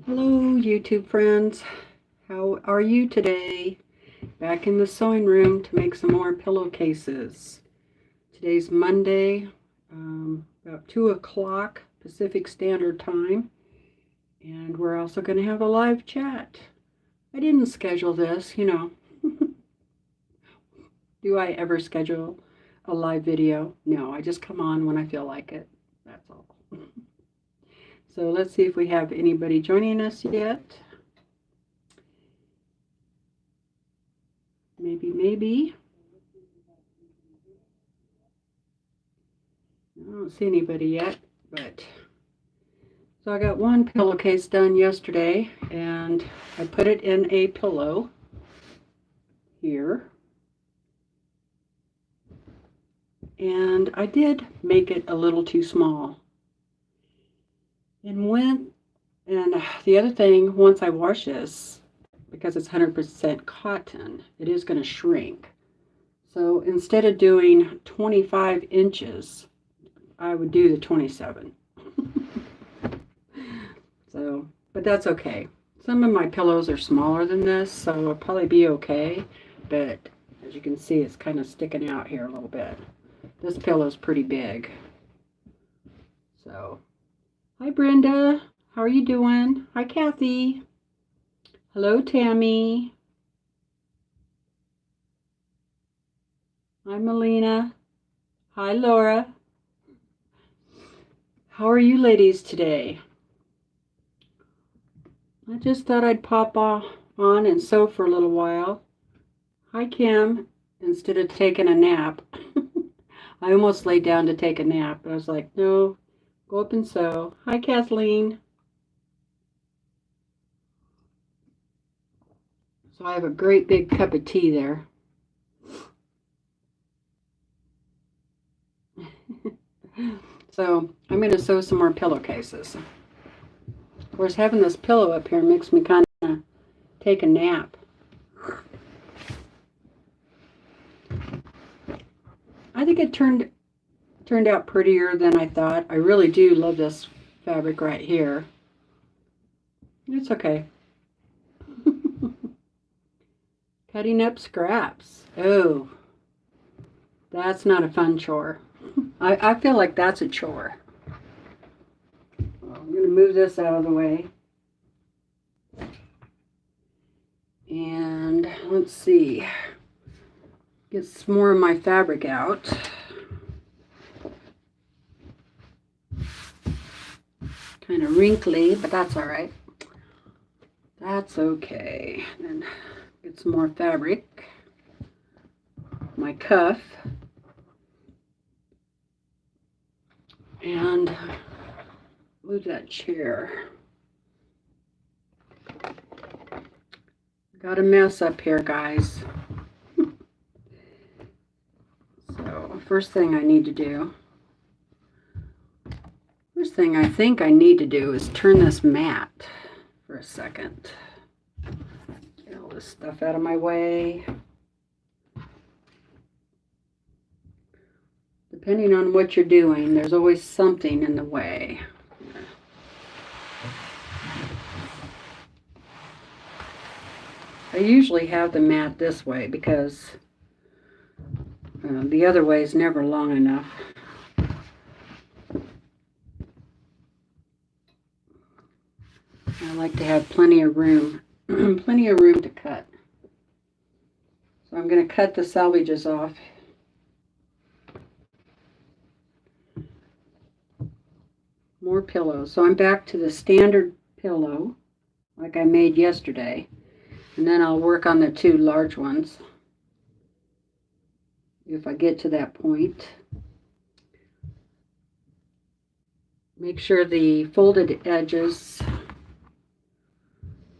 Hello, YouTube friends. How are you today? Back in the sewing room to make some more pillowcases. Today's Monday, about 2 o'clock Pacific Standard Time. And we're also going to have a live chat. I didn't schedule this, you know. Do I ever schedule a live video? No, I just come on when I feel like it. That's all. So let's see if we have anybody joining us yet. Maybe. I don't see anybody yet, but so I got one pillowcase done yesterday, and I put it in a pillow here. And I did make it a little too small. And the other thing, once I wash this, because it's 100% cotton, it is going to shrink. So instead of doing 25 inches, I would do the 27. So, but that's okay. Some of my pillows are smaller than this, so it'll probably be okay. But as you can see, it's kind of sticking out here a little bit. This pillow's pretty big. So, hi Brenda. How are you doing? Hi Kathy. Hello Tammy. Hi Melina. Hi Laura. How are you ladies today? I just thought I'd pop on and sew for a little while. Hi Kim. Instead of taking a nap. I almost laid down to take a nap, but I was like, no, go up and sew. Hi Kathleen. So I have a great big cup of tea there. So I'm going to sew some more pillowcases. Of course, having this pillow up here makes me kind of take a nap. I think it turned out prettier than I thought. I really do love this fabric right here. It's okay. Cutting up scraps. Oh, that's not a fun chore. I feel like that's a chore. I'm going to move this out of the way. And let's see. Get some more of my fabric out. Kind of wrinkly, but that's all right. That's okay. Then get some more fabric. My cuff. And move that chair. Got a mess up here, guys. So, first thing I think I need to do is turn this mat for a second. Get all this stuff out of my way. Depending on what you're doing, there's always something in the way. I usually have the mat this way because the other way is never long enough. I like to have plenty of room, plenty of room to cut. So I'm going to cut the salvages off. More pillows. So I'm back to the standard pillow like I made yesterday. And then I'll work on the 2 large ones if I get to that point. Make sure the folded edges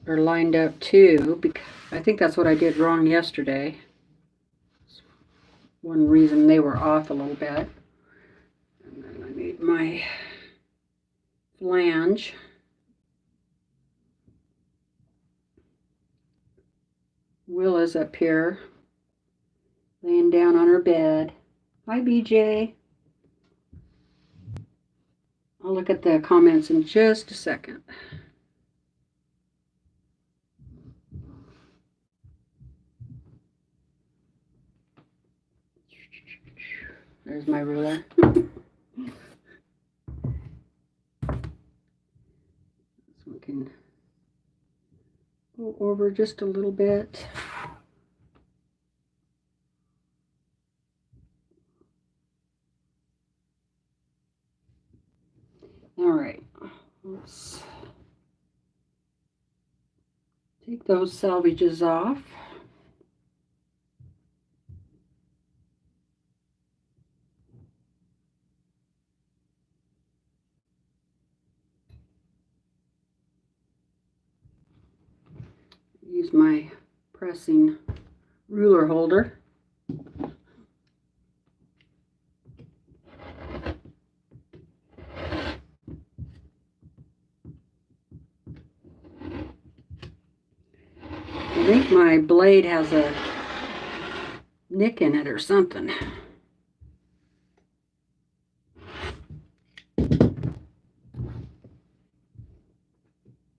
are lined up too, because I think that's what I did wrong yesterday. One reason they were off a little bit. And then I made my flange. Will is up here, laying down on her bed. Hi, BJ. I'll look at the comments in just a second. There's my ruler. So we can go over just a little bit. All right, let's take those salvages off. Use my pressing ruler holder. I think my blade has a nick in it or something.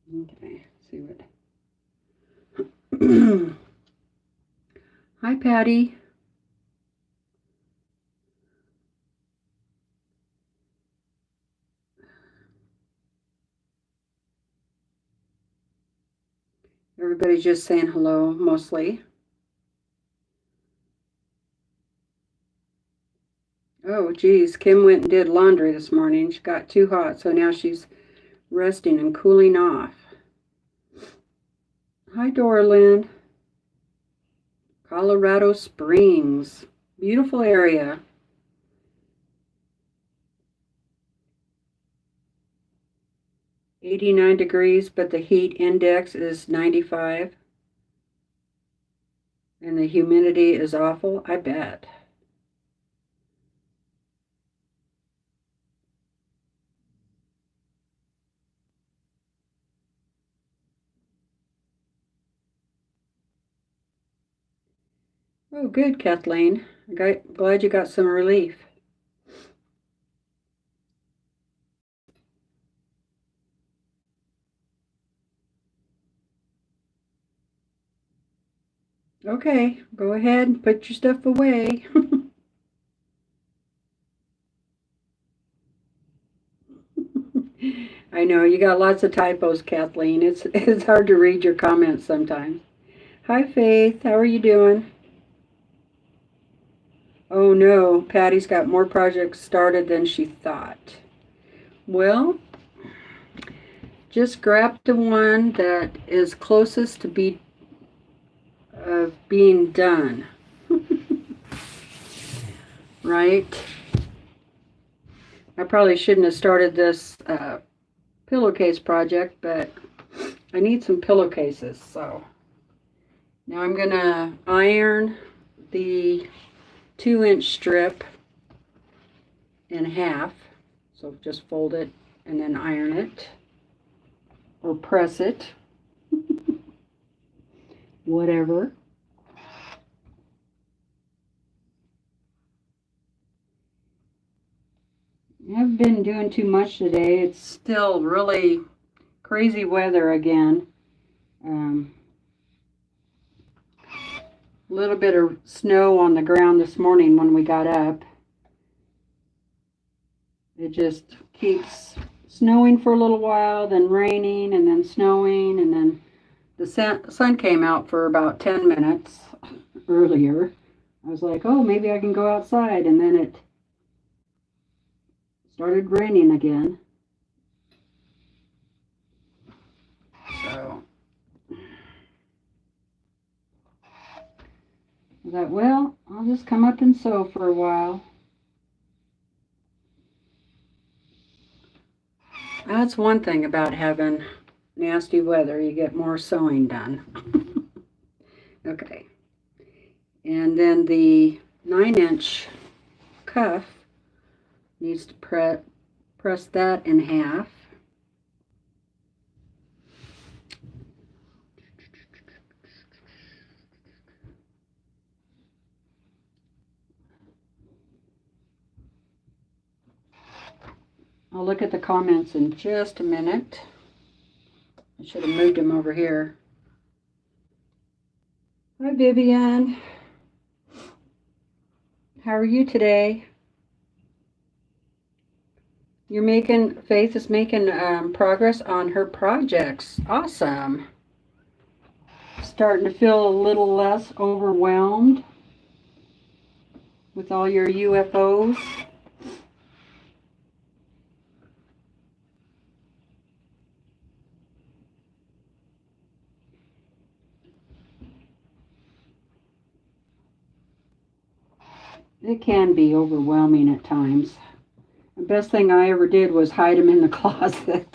Okay, see what. Hi, Patty. Everybody's just saying hello, mostly. Oh, geez, Kim went and did laundry this morning. She got too hot, so now she's resting and cooling off. Hi, Dorlyn. Colorado Springs. Beautiful area. $89 degrees, but the heat index is 95. And the humidity is awful, I bet. Oh, good, Kathleen. Glad you got some relief. Okay, go ahead and put your stuff away. I know, you got lots of typos, Kathleen. It's hard to read your comments sometimes. Hi, Faith. How are you doing? Oh, no. Patty's got more projects started than she thought. Well, just grab the one that is closest to being done. Right? I probably shouldn't have started this pillowcase project, but I need some pillowcases, so now I'm gonna iron the 2-inch strip in half. So just fold it and then iron it or press it, whatever. I haven't been doing too much today. It's still really crazy weather again. A little bit of snow on the ground this morning when we got up. It just keeps snowing for a little while, then raining, and then snowing, and then the sun came out for about 10 minutes earlier. I was like, oh, maybe I can go outside, and then it started raining again. So I thought, well, I'll just come up and sew for a while. That's one thing about having nasty weather. You get more sewing done. Okay. And then the 9-inch cuff needs to press that in half. I'll look at the comments in just a minute. I should have moved him over here. Hi, Vivian. How are you today? Faith is making progress on her projects. Awesome. Starting to feel a little less overwhelmed with all your UFOs. It can be overwhelming at times. The best thing I ever did was hide them in the closet.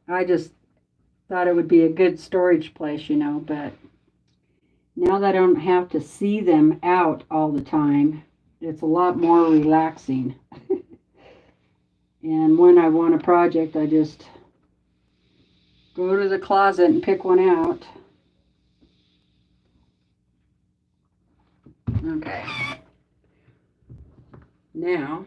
I just thought it would be a good storage place, you know, but now that I don't have to see them out all the time, it's a lot more relaxing. And when I want a project, I just go to the closet and pick one out. Okay. Now,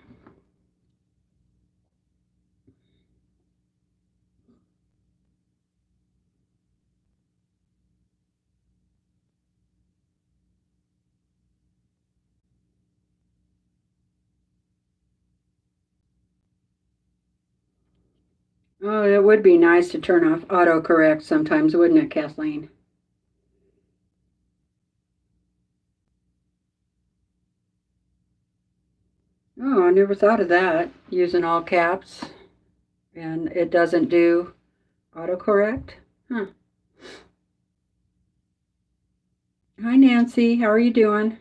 oh, it would be nice to turn off autocorrect sometimes, wouldn't it, Kathleen? Oh, I never thought of that, using all caps, and it doesn't do autocorrect? Huh. Hi, Nancy. How are you doing?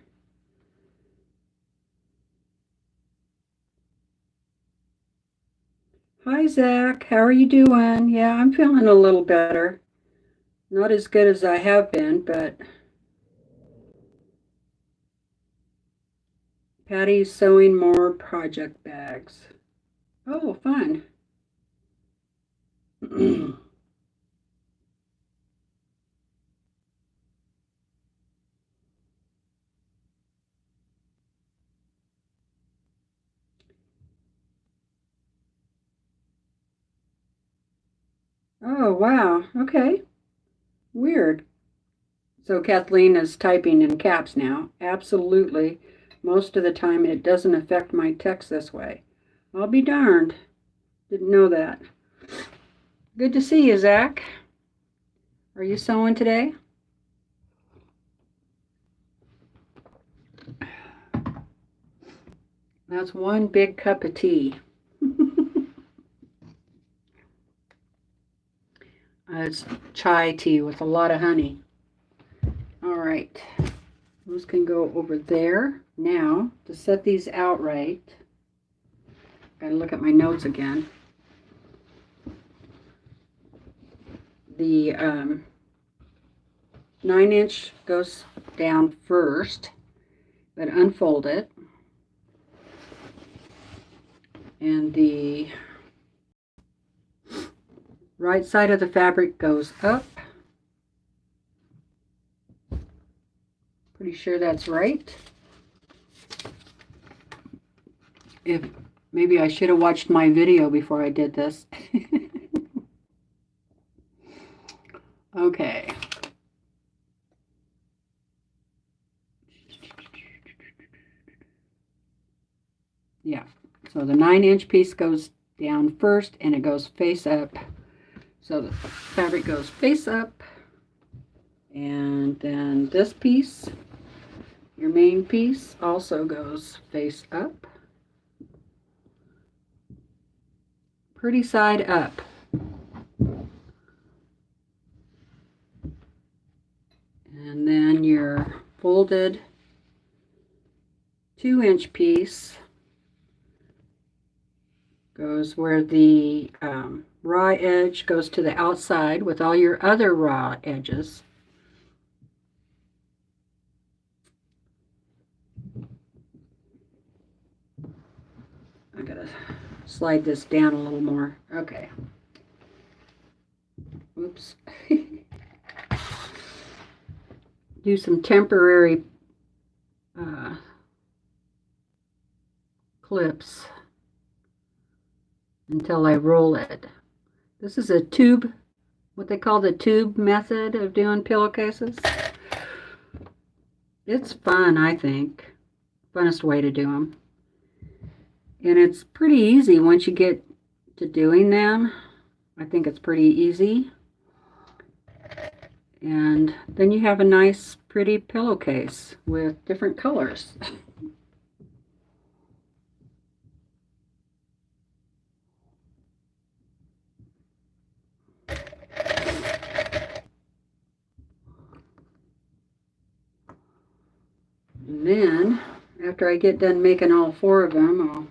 Hi, Zach. How are you doing? Yeah, I'm feeling a little better. Not as good as I have been, but Patty's sewing more project bags. Oh, fun. Oh, wow. Okay. Weird. So Kathleen is typing in caps now. Absolutely. Most of the time it doesn't affect my text this way. I'll be darned. Didn't know that. Good to see you, Zach. Are you sewing today? That's one big cup of tea. It's chai tea with a lot of honey. All right. Those can go over there. Now, to set these out right, gotta look at my notes again. The 9-inch goes down first, but unfold it. And the right side of the fabric goes up. Pretty sure that's right. If maybe I should have watched my video before I did this. Okay. Yeah. So the 9-inch piece goes down first and it goes face up. So the fabric goes face up. And then this piece, your main piece, also goes face up. Pretty side up. And then your folded 2-inch piece goes where the raw edge goes to the outside with all your other raw edges. I gotta slide this down a little more. Okay. Oops. Do some temporary clips until I roll it. This is a tube, what they call the tube method of doing pillowcases. It's fun, I think. Funnest way to do them. And it's pretty easy once you get to doing them. I think it's pretty easy. And then you have a nice, pretty pillowcase with different colors. And then, after I get done making all 4 of them, I'll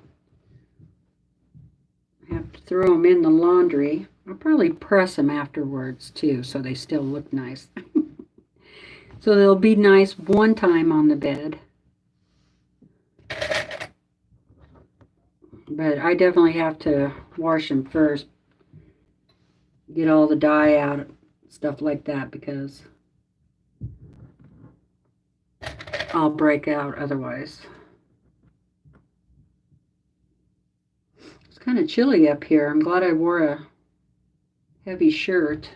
have to throw them in the laundry. I'll probably press them afterwards too, so they still look nice. So they'll be nice one time on the bed. But I definitely have to wash them first. Get all the dye out, stuff like that, because I'll break out otherwise. It's kind of chilly up here. I'm glad I wore a heavy shirt.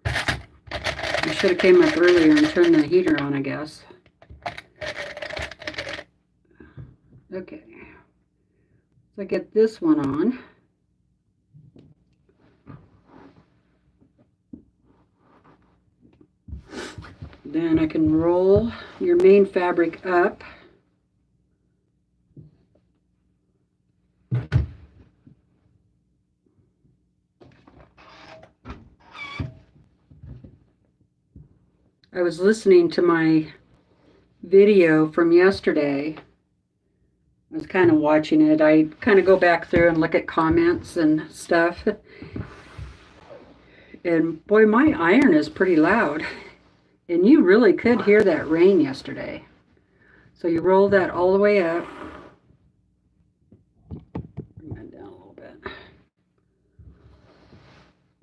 I should have came up earlier and turned the heater on, I guess. Okay. So I get this one on. Then I can roll your main fabric up. I was listening to my video from yesterday. I was kind of watching it. I kind of go back through and look at comments and stuff. And boy, my iron is pretty loud. And you really could hear that rain yesterday. So you roll that all the way up. Bring that down a little bit.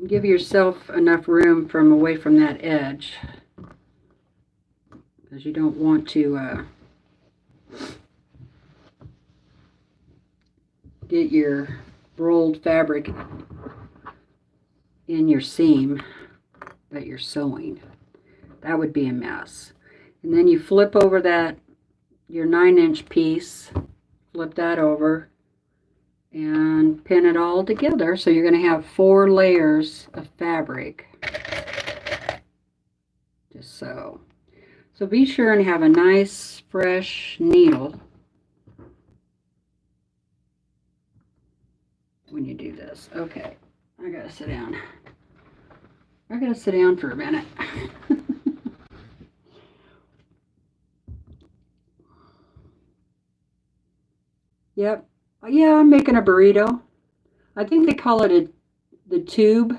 Give yourself enough room from away from that edge, because you don't want to get your rolled fabric in your seam that you're sewing. That would be a mess. And then you flip over that, your 9-inch piece, flip that over and pin it all together. So you're going to have 4 layers of fabric. Just so. So be sure and have a nice fresh needle when you do this. Okay, I gotta sit down. I gotta sit down for a minute. Yep. Yeah, I'm making a burrito. I think they call it the tube,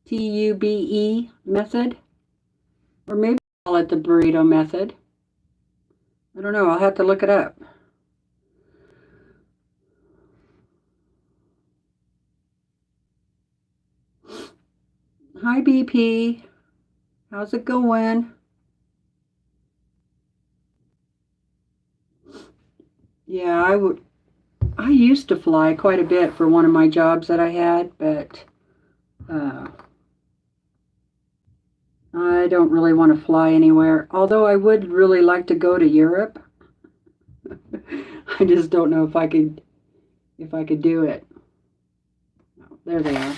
T-U-B-E method. Or maybe call it the burrito method. I don't know. I'll have to look it up. Hi, BP. How's it going? Yeah, I used to fly quite a bit for one of my jobs that I had, but I don't really want to fly anywhere. Although I would really like to go to Europe. I just don't know if I could do it. Oh, there they are.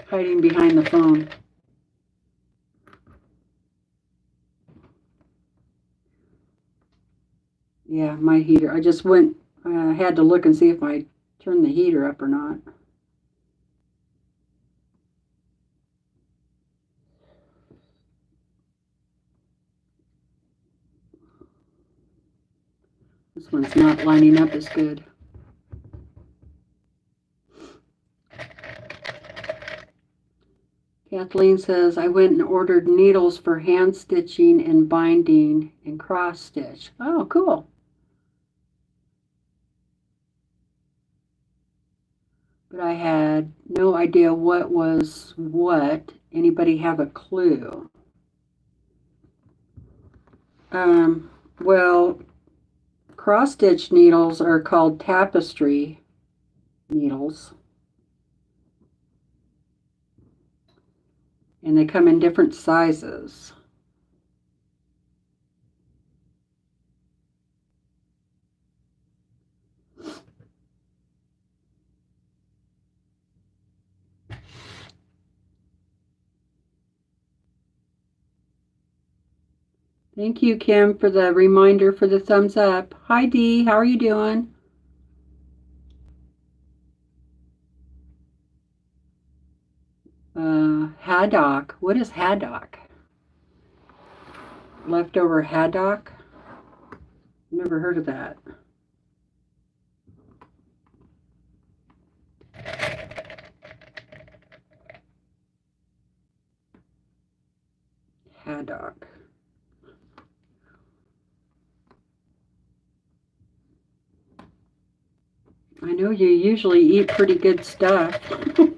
Hiding behind the phone. Yeah, my heater. I just went, had to look and see if I turned the heater up or not. This one's not lining up as good. Kathleen says, I went and ordered needles for hand stitching and binding and cross stitch. Oh, cool. But I had no idea what was what. Anybody have a clue? Well, cross stitch needles are called tapestry needles. And they come in different sizes. Thank you, Kim, for the reminder for the thumbs up. Hi, Dee. How are you doing? Haddock. What is haddock? Leftover haddock? Never heard of that. Haddock. I know you usually eat pretty good stuff, but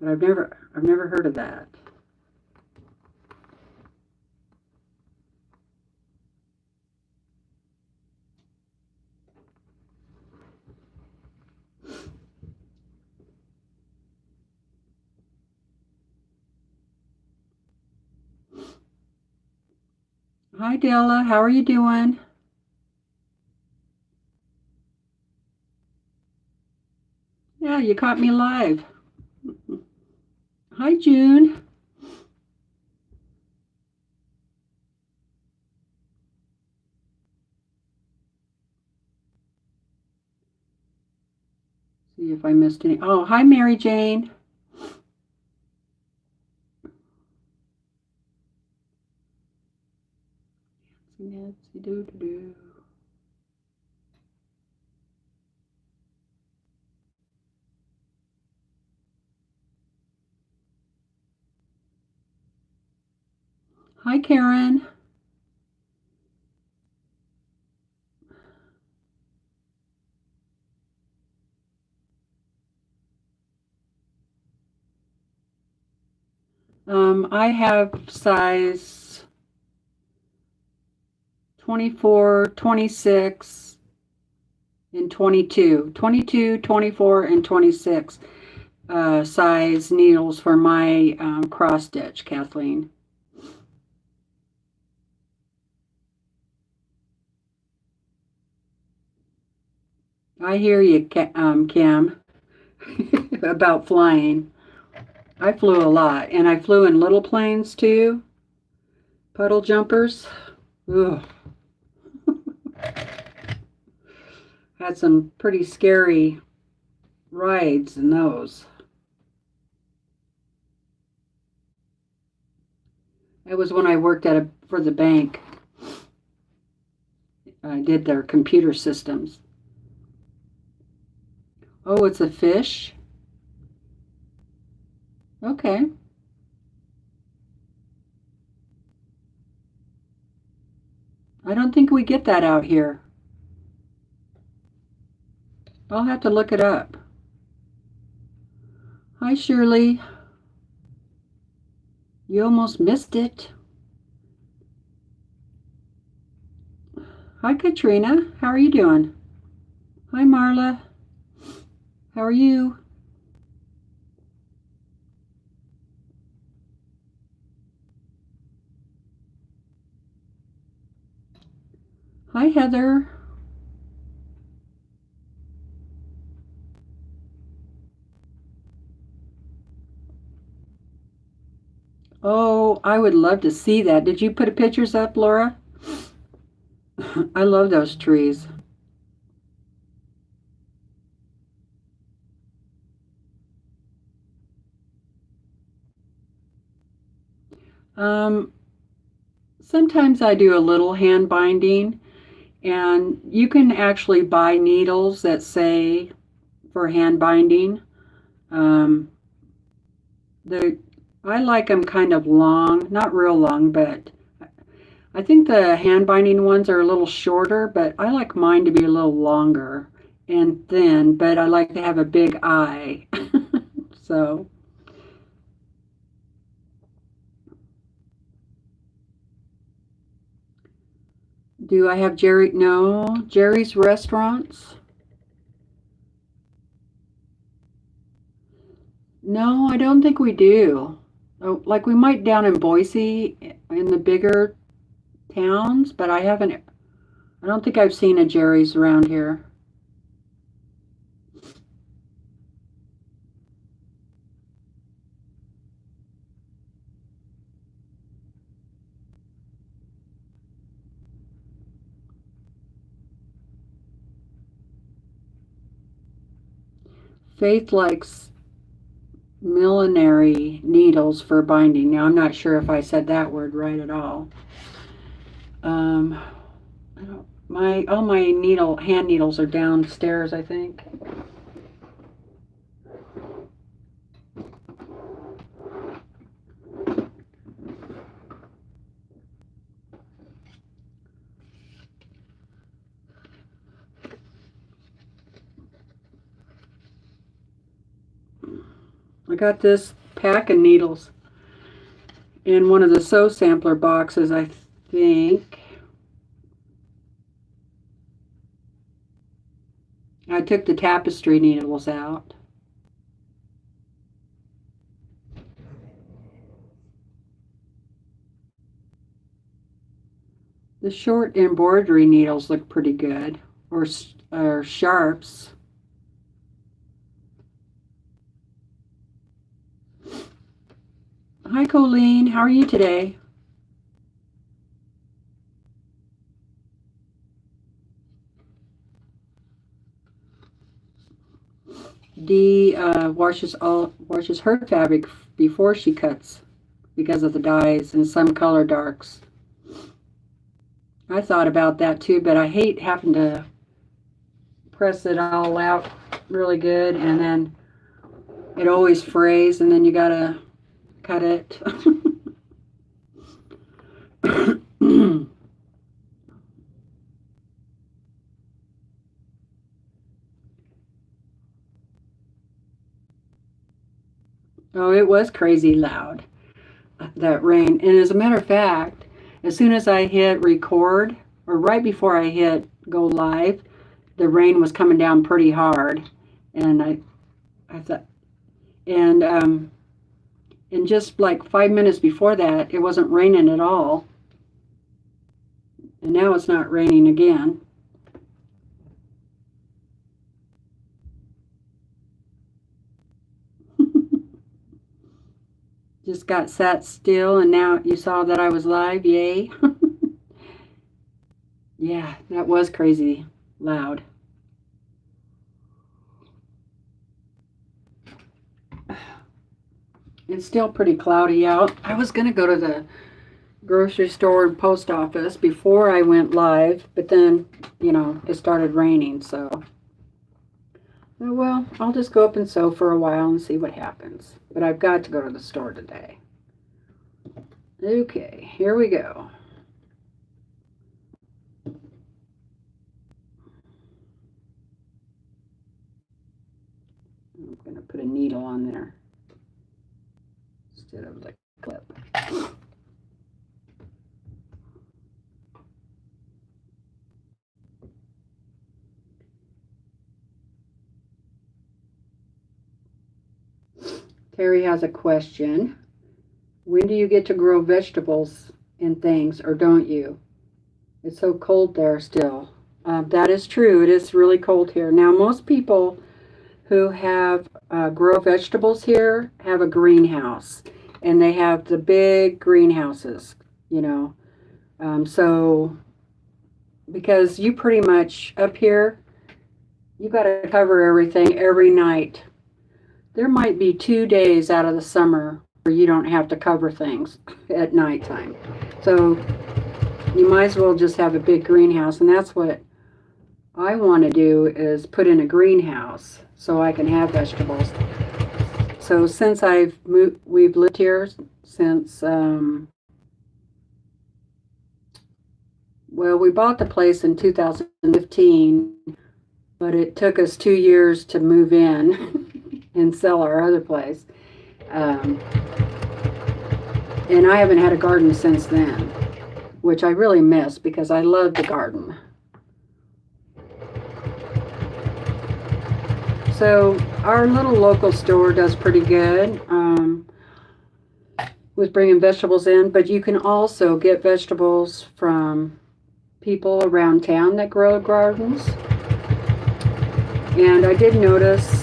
I've never heard of that. Hi, Della. How are you doing? Yeah, you caught me live. Hi, June. See if I missed any. Oh, hi, Mary Jane. Nancy doo doo doo. Hi, Karen. I have size 24, 26, and 22. 22, 24, and 26 size needles for my cross stitch, Kathleen. I hear you, Kim, about flying. I flew a lot, and I flew in little planes too. Puddle jumpers. Ugh. Had some pretty scary rides in those. It was when I worked for the bank. I did their computer systems. Oh, it's a fish? Okay. I don't think we get that out here. I'll have to look it up. Hi, Shirley. You almost missed it. Hi, Katrina. How are you doing? Hi, Marla. How are you? Hi, Heather. Oh, I would love to see that. Did you put pictures up, Laura? I love those trees. Um, Sometimes I do a little hand binding, and you can actually buy needles that say for hand binding. Um, I like them kind of long, not real long, but I think the hand binding ones are a little shorter, but I like mine to be a little longer and thin, but I like to have a big eye. So, do I have Jerry? No, Jerry's Restaurants. No, I don't think we do. Oh, like we might down in Boise in the bigger towns, but I don't think I've seen a Jerry's around here. Faith likes millinery needles for binding. Now, I'm not sure if I said that word right at all. All my hand needles are downstairs, I think. I got this pack of needles in one of the sew sampler boxes, I think. I took the tapestry needles out. The short embroidery needles look pretty good, or sharps. Hi, Colleen. How are you today? Dee washes her fabric before she cuts because of the dyes and some color darks. I thought about that too, but I hate having to press it all out really good, and then it always frays, and then you gotta cut it. Oh, it was crazy loud, that rain. And as a matter of fact, as soon as I hit record, or right before I hit go live, the rain was coming down pretty hard. And I thought, and just like 5 minutes before that, it wasn't raining at all. And now it's not raining again. Just got sat still, and now you saw that I was live. Yay. Yeah, that was crazy loud. It's still pretty cloudy out. I was going to go to the grocery store and post office before I went live, but then, it started raining, so. Well, I'll just go up and sew for a while and see what happens. But I've got to go to the store today. Okay, here we go. I'm going to put a needle on there instead of the clip. Terry has a question. When do you get to grow vegetables and things, or don't you? It's so cold there still. That is true. It is really cold here. Now, most people who have grow vegetables here have a greenhouse, and they have the big greenhouses, so because you pretty much up here, you got to cover everything every night. There might be 2 days out of the summer where you don't have to cover things at nighttime. So you might as well just have a big greenhouse. And that's what I want to do, is put in a greenhouse so I can have vegetables. So since we've lived here since, well, we bought the place in 2015, but it took us 2 years to move in and sell our other place. And I haven't had a garden since then, which I really miss because I love the garden. So our little local store does pretty good with bringing vegetables in, but you can also get vegetables from people around town that grow gardens. And I did notice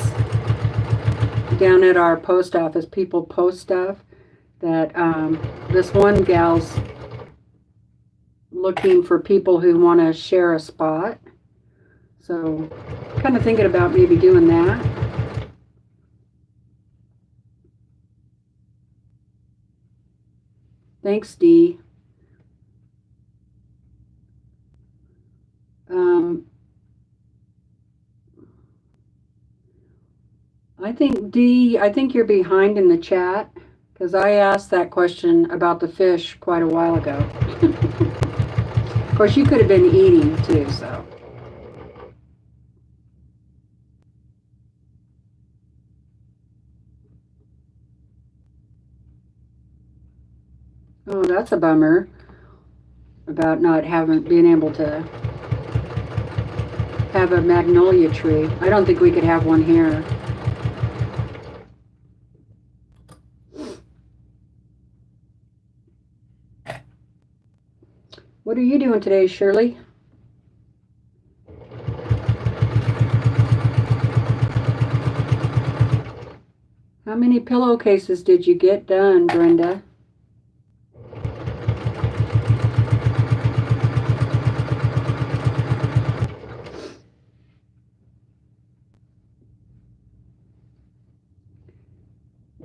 down at our post office, people post stuff that this one gal's looking for people who want to share a spot. So kind of thinking about maybe doing that. Thanks, Dee. I think, Dee, I think you're behind in the chat because I asked that question about the fish quite a while ago. Of course, you could have been eating too, so. Oh, that's a bummer about not being able to have a magnolia tree. I don't think we could have one here. What are you doing today, Shirley? How many pillowcases did you get done, Brenda?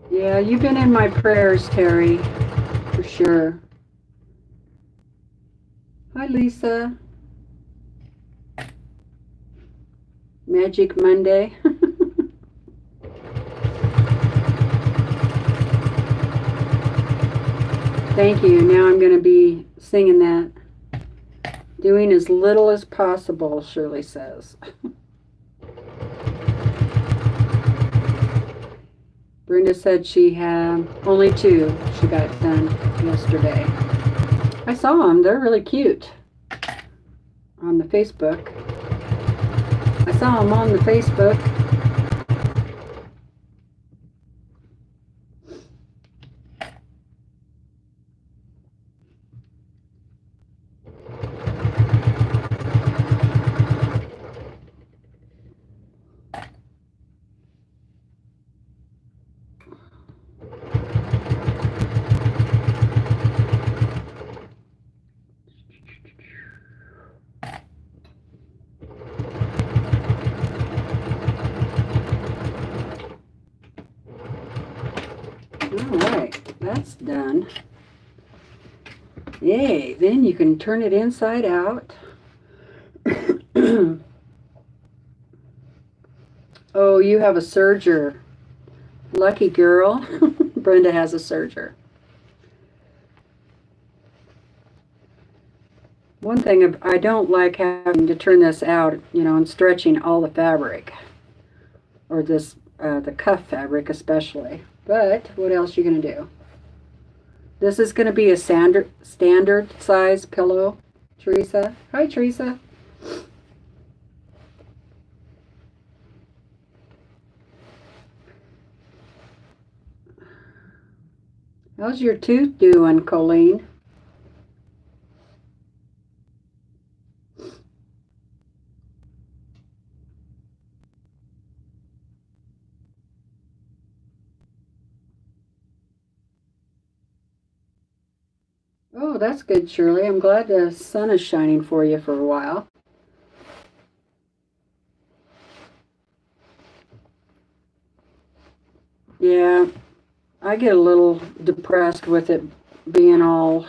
Yeah, you've been in my prayers, Terry, for sure. Hi, Lisa. Magic Monday. Thank you. Now I'm going to be singing that. Doing as little as possible, Shirley says. Brenda said she had only 2 she got done yesterday. I saw them. They're really cute on the Facebook. I saw them on the Facebook. Alright, that's done. Yay, then you can turn it inside out. Oh, you have a serger. Lucky girl. Brenda has a serger. One thing I don't like having to turn this out, and stretching all the fabric. Or this, the cuff fabric especially. But what else are you going to do? This is going to be a standard size pillow, Teresa. Hi, Teresa. How's your tooth doing, Colleen? Oh, that's good, Shirley. I'm glad the sun is shining for you for a while. Yeah, I get a little depressed with it being all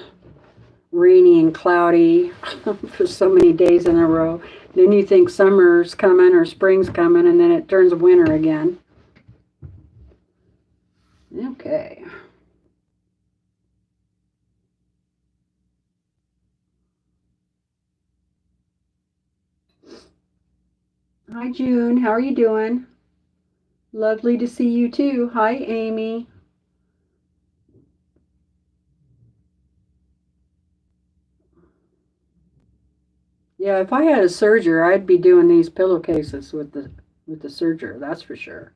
rainy and cloudy for so many days in a row. Then you think summer's coming or spring's coming, and then it turns winter again. Okay. Hi, June. How are you doing? Lovely to see you too. Hi, Amy. Yeah, if I had a serger, I'd be doing these pillowcases with the serger, that's for sure.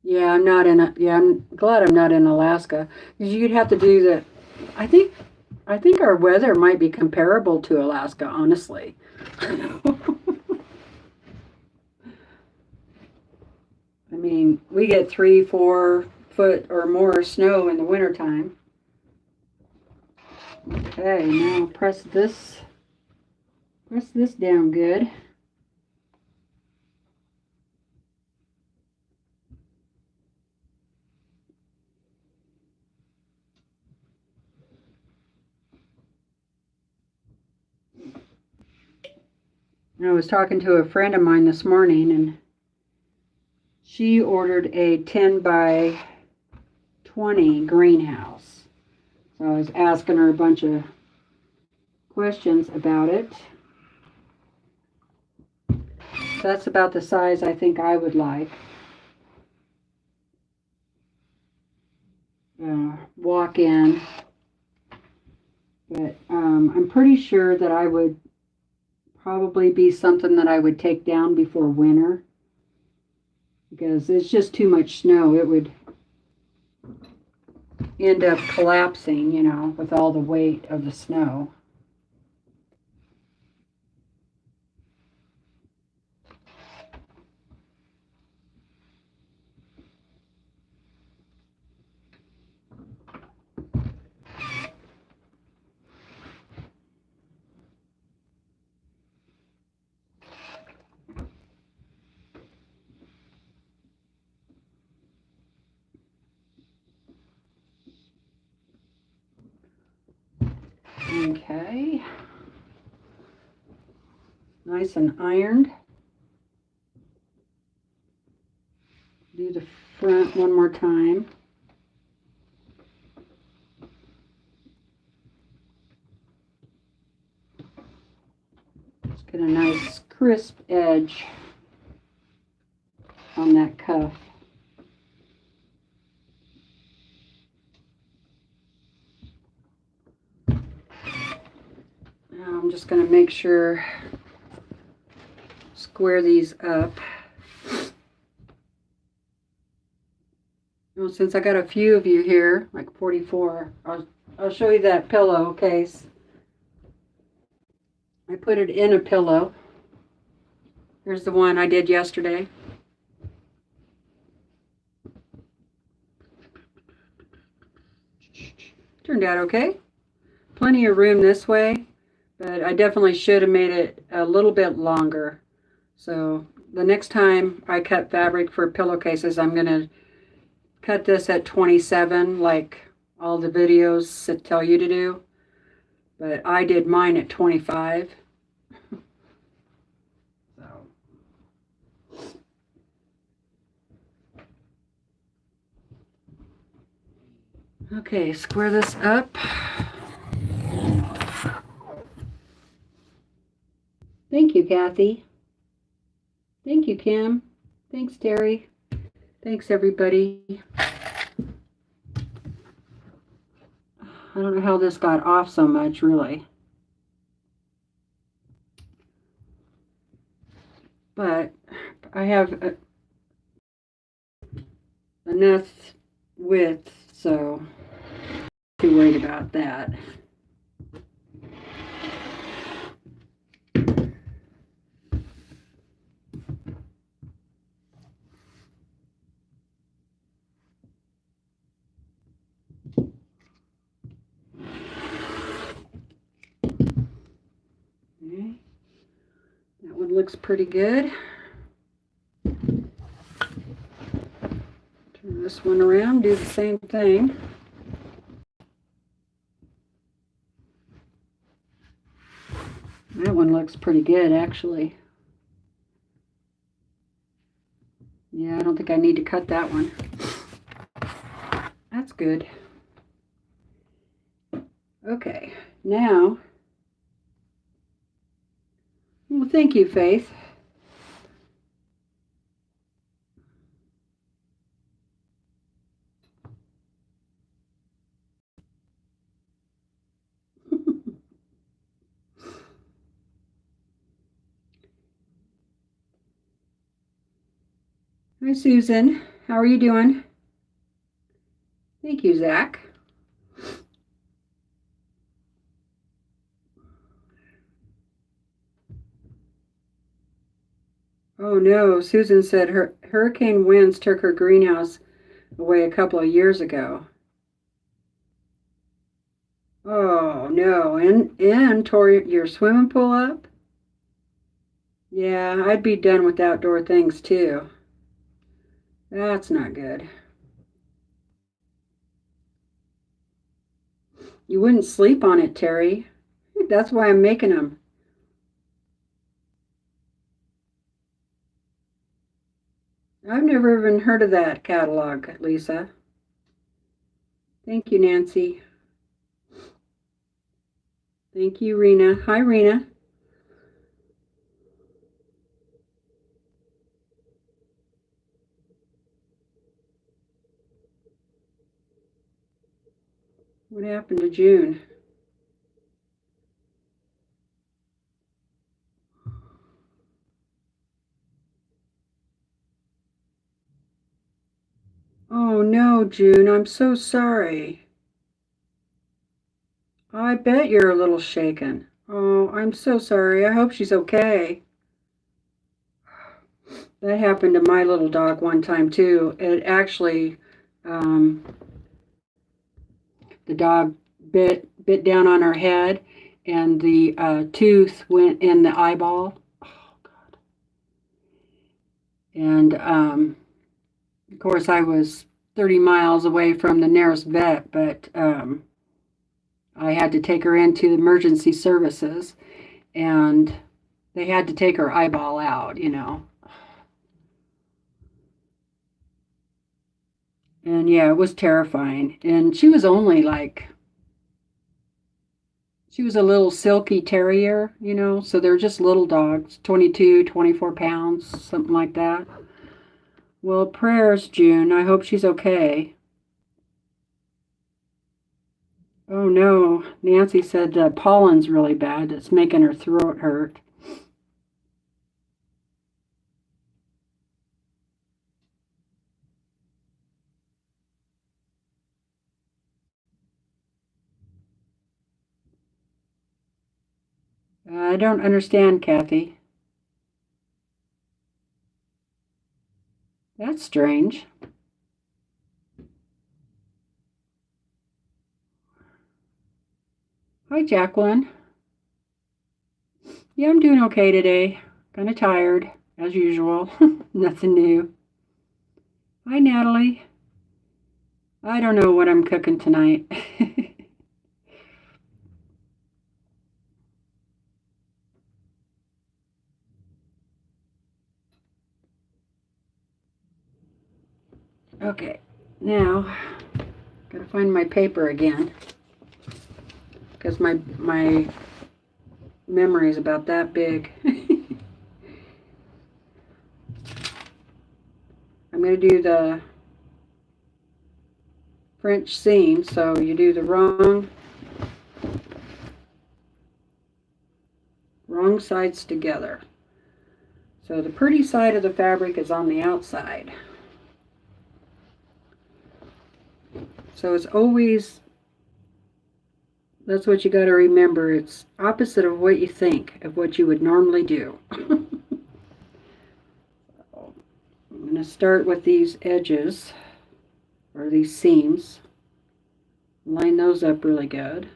Yeah, I'm not in I'm glad I'm not in Alaska. You'd have to do the I think our weather might be comparable to Alaska, honestly. I mean, we get 3-4 foot or more snow in the wintertime. Okay, now press this down good. I was talking to a friend of mine this morning, and she ordered a 10 by 20 greenhouse. So I was asking her a bunch of questions about it. That's about the size I think I would like. Walk in. But I'm pretty sure that I would probably be something that I would take down before winter, because it's just too much snow. It would end up collapsing, you know, with all the weight of the snow. Okay. Nice and ironed. Do the front one more time. Let's get a nice crisp edge on that cuff. Now I'm just going to make sure, square these up. Well, since I got a few of you here, like 44, I'll show you that pillowcase. I put it in a pillow. Here's the one I did yesterday. Turned out okay. Plenty of room this way, but I definitely should have made it a little bit longer. So the next time I cut fabric for pillowcases, I'm going to cut this at 27, like all the videos tell you to do. But I did mine at 25. Okay, square this up. Thank you, Kathy. Thank you, Kim. Thanks, Terry. Thanks, everybody. I don't know how this got off so much, really. But I have enough width, so I'm not too worried about that. Okay. That one looks pretty good. Turn this one around, do the same thing. That one looks pretty good, actually. Yeah, I don't think I need to cut that one. That's good. Okay, now, well, thank you, Faith. Hi, Susan. How are you doing? Thank you, Zach. Oh no, Susan said hurricane winds took her greenhouse away a couple of years ago. Oh no, and tore your swimming pool up? Yeah, I'd be done with outdoor things too. That's not good. You wouldn't sleep on it, Terry. That's why I'm making them. I've never even heard of that catalog, Lisa. Thank you, Nancy. Thank you, Rena. Hi, Rena. What happened to June? Oh no, June, I'm so sorry. I bet you're a little shaken. Oh, I'm so sorry. I hope she's okay. That happened to my little dog one time too. It actually, um, the dog bit down on her head, and the tooth went in the eyeball. Oh God! And of course, I was 30 miles away from the nearest vet, but I had to take her into emergency services, and they had to take her eyeball out, you know. And yeah, it was terrifying. And she was only like, she was a little silky terrier, you know, so they're just little dogs, 22, 24 pounds, something like that. Well, prayers, June. I hope she's okay. Oh no, Nancy said that pollen's really bad. It's making her throat hurt. I don't understand, Kathy. That's strange. Hi, Jacqueline. Yeah, I'm doing okay today. Kind of tired, as usual. Nothing new. Hi, Natalie. I don't know what I'm cooking tonight. Okay, now gotta find my paper again because my memory is about that big. I'm gonna do the French seam, so you do the wrong sides together. So the pretty side of the fabric is on the outside. So it's always, that's what you got to remember. It's opposite of what you think, of what you would normally do. I'm going to start with these edges, or these seams. Line those up really good.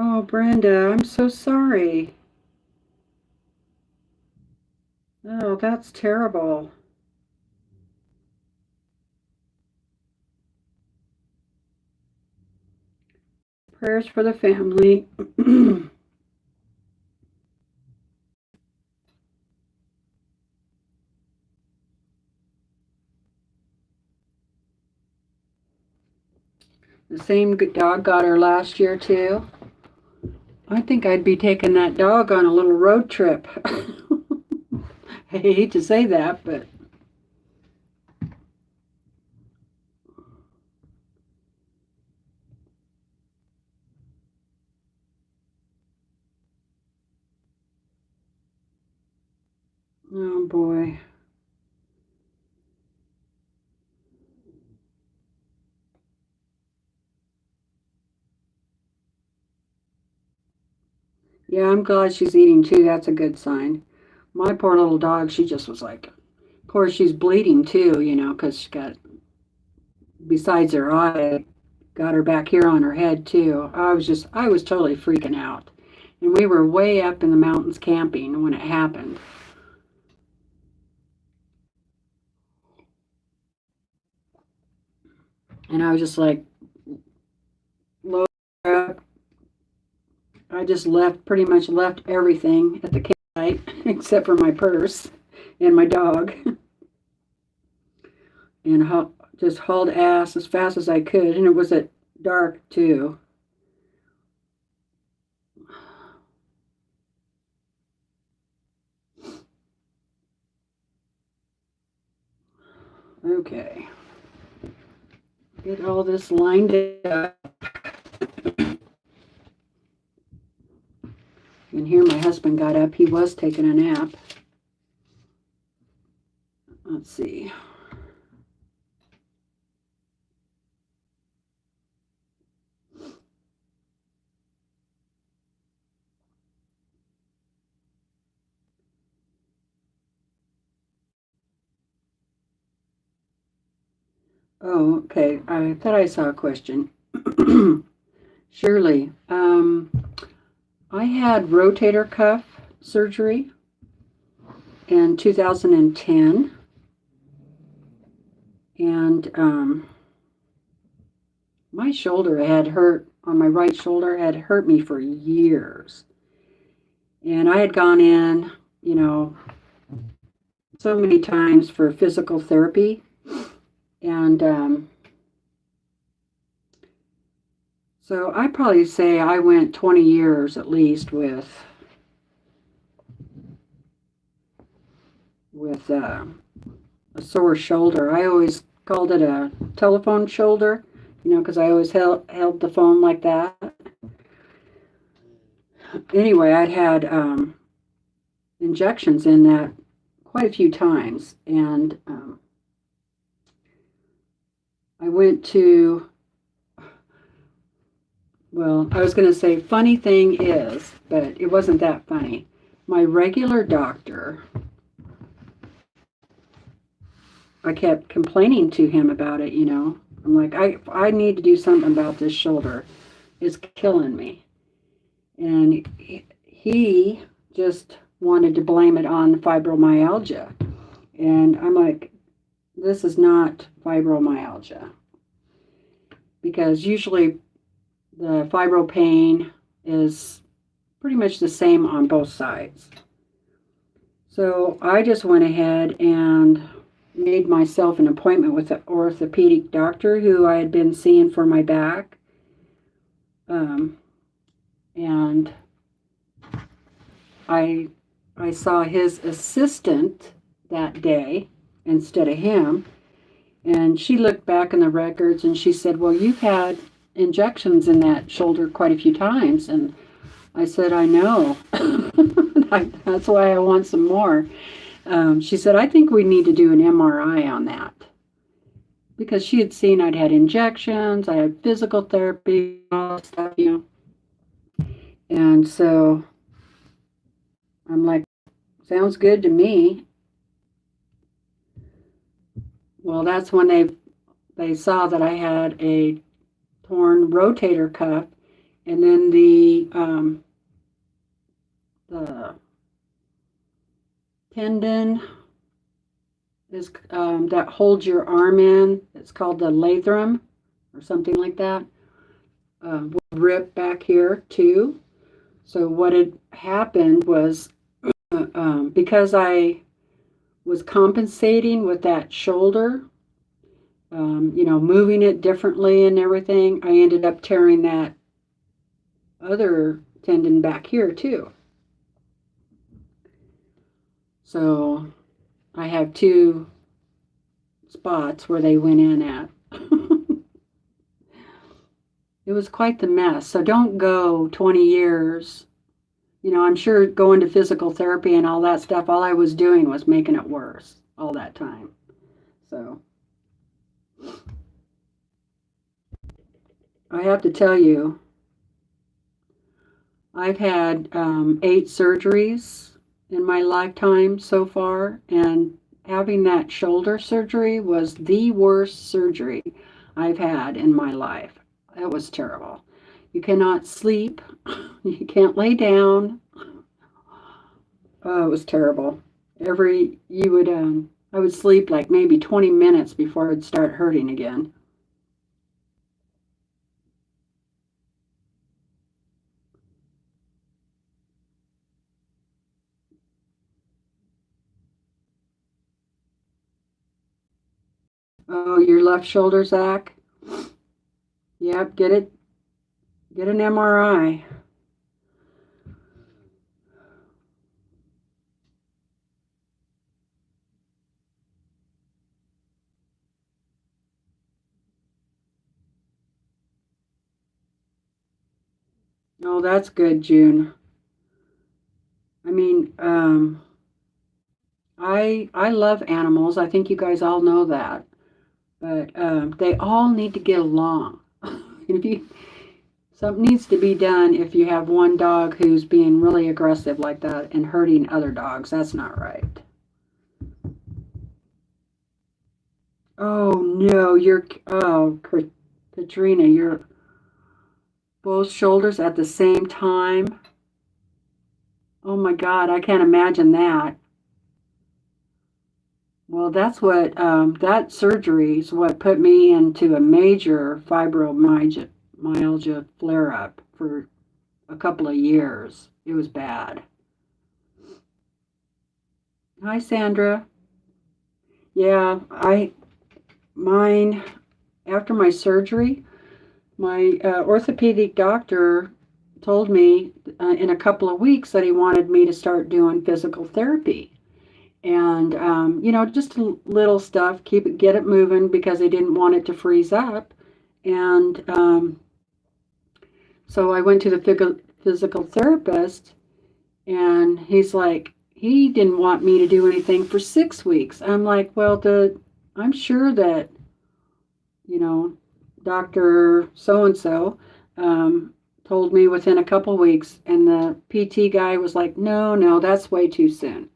Oh, Brenda, I'm so sorry. Oh, that's terrible. Prayers for the family. The same dog got her last year, too. I think I'd be taking that dog on a little road trip. I hate to say that, but oh boy. Yeah, I'm glad she's eating too. That's a good sign. My poor little dog, she just was like, Of course, she's bleeding too, you know, because she got, besides her eye, got her back here on her head too. I was totally freaking out. And we were way up in the mountains camping when it happened. And I was just like, low up. I just pretty much left everything at the campsite except for my purse and my dog. And just hauled ass as fast as I could. And it was at dark too. Okay. Get all this lined up. And here my husband got up. He was taking a nap. Let's see. Oh, okay. I thought I saw a question. Shirley, I had rotator cuff surgery in 2010. And my shoulder had hurt, on my right shoulder, had hurt me for years. And I had gone in, you know, so many times for physical therapy. And so I'd probably say I went 20 years at least with a sore shoulder. I always called it a telephone shoulder, you know, because I always held the phone like that. Anyway, I'd had injections in that quite a few times. And I went to, well, I was going to say, funny thing is, but it wasn't that funny. My regular doctor, I kept complaining to him about it, you know. I'm like, I need to do something about this shoulder. It's killing me. And he just wanted to blame it on fibromyalgia. And I'm like, this is not fibromyalgia. Because usually the fibro pain is pretty much the same on both sides. So I just went ahead and made myself an appointment with an orthopedic doctor who I had been seeing for my back. And I saw his assistant that day instead of him. And she looked back in the records and she said, well, you've had injections in that shoulder quite a few times. And I said, I know. That's why I want some more. She said, I think we need to do an MRI on that. Because she had seen I'd had injections, I had physical therapy, all that stuff, you know. And so I'm like, sounds good to me. Well, that's when they saw that I had a torn rotator cuff, and then the tendon is that holds your arm in. It's called the labrum or something like that. Will rip back here too. So what had happened was because I was compensating with that shoulder, you know, moving it differently and everything, I ended up tearing that other tendon back here too. So I have two spots where they went in at. It was quite the mess. So don't go 20 years. You know, I'm sure going to physical therapy and all that stuff, all I was doing was making it worse all that time. So I have to tell you, I've had 8 surgeries in my lifetime so far and having that shoulder surgery was the worst surgery I've had in my life. That was terrible. You cannot sleep. You can't lay down. Oh, it was terrible. I would sleep like maybe 20 minutes before it'd start hurting again. Oh, your left shoulder, Zach? Yep, get an MRI. Oh, that's good, June. I mean, I love animals. I think you guys all know that, but they all need to get along. If you Something needs to be done if you have one dog who's being really aggressive like that and hurting other dogs. That's not right. Oh no, Katrina, you're both shoulders at the same time. Oh my God, I can't imagine that. Well, that surgery is what put me into a major fibromyalgia flare up for a couple of years. It was bad. Hi, Sandra. Yeah, mine, after my surgery, my orthopedic doctor told me in a couple of weeks that he wanted me to start doing physical therapy. And, just little stuff, get it moving because they didn't want it to freeze up. And so I went to the physical therapist, and he's like, he didn't want me to do anything for 6 weeks. I'm like, well, I'm sure that, you know, Dr. So-and-so told me within a couple weeks, and the PT guy was like, no, that's way too soon.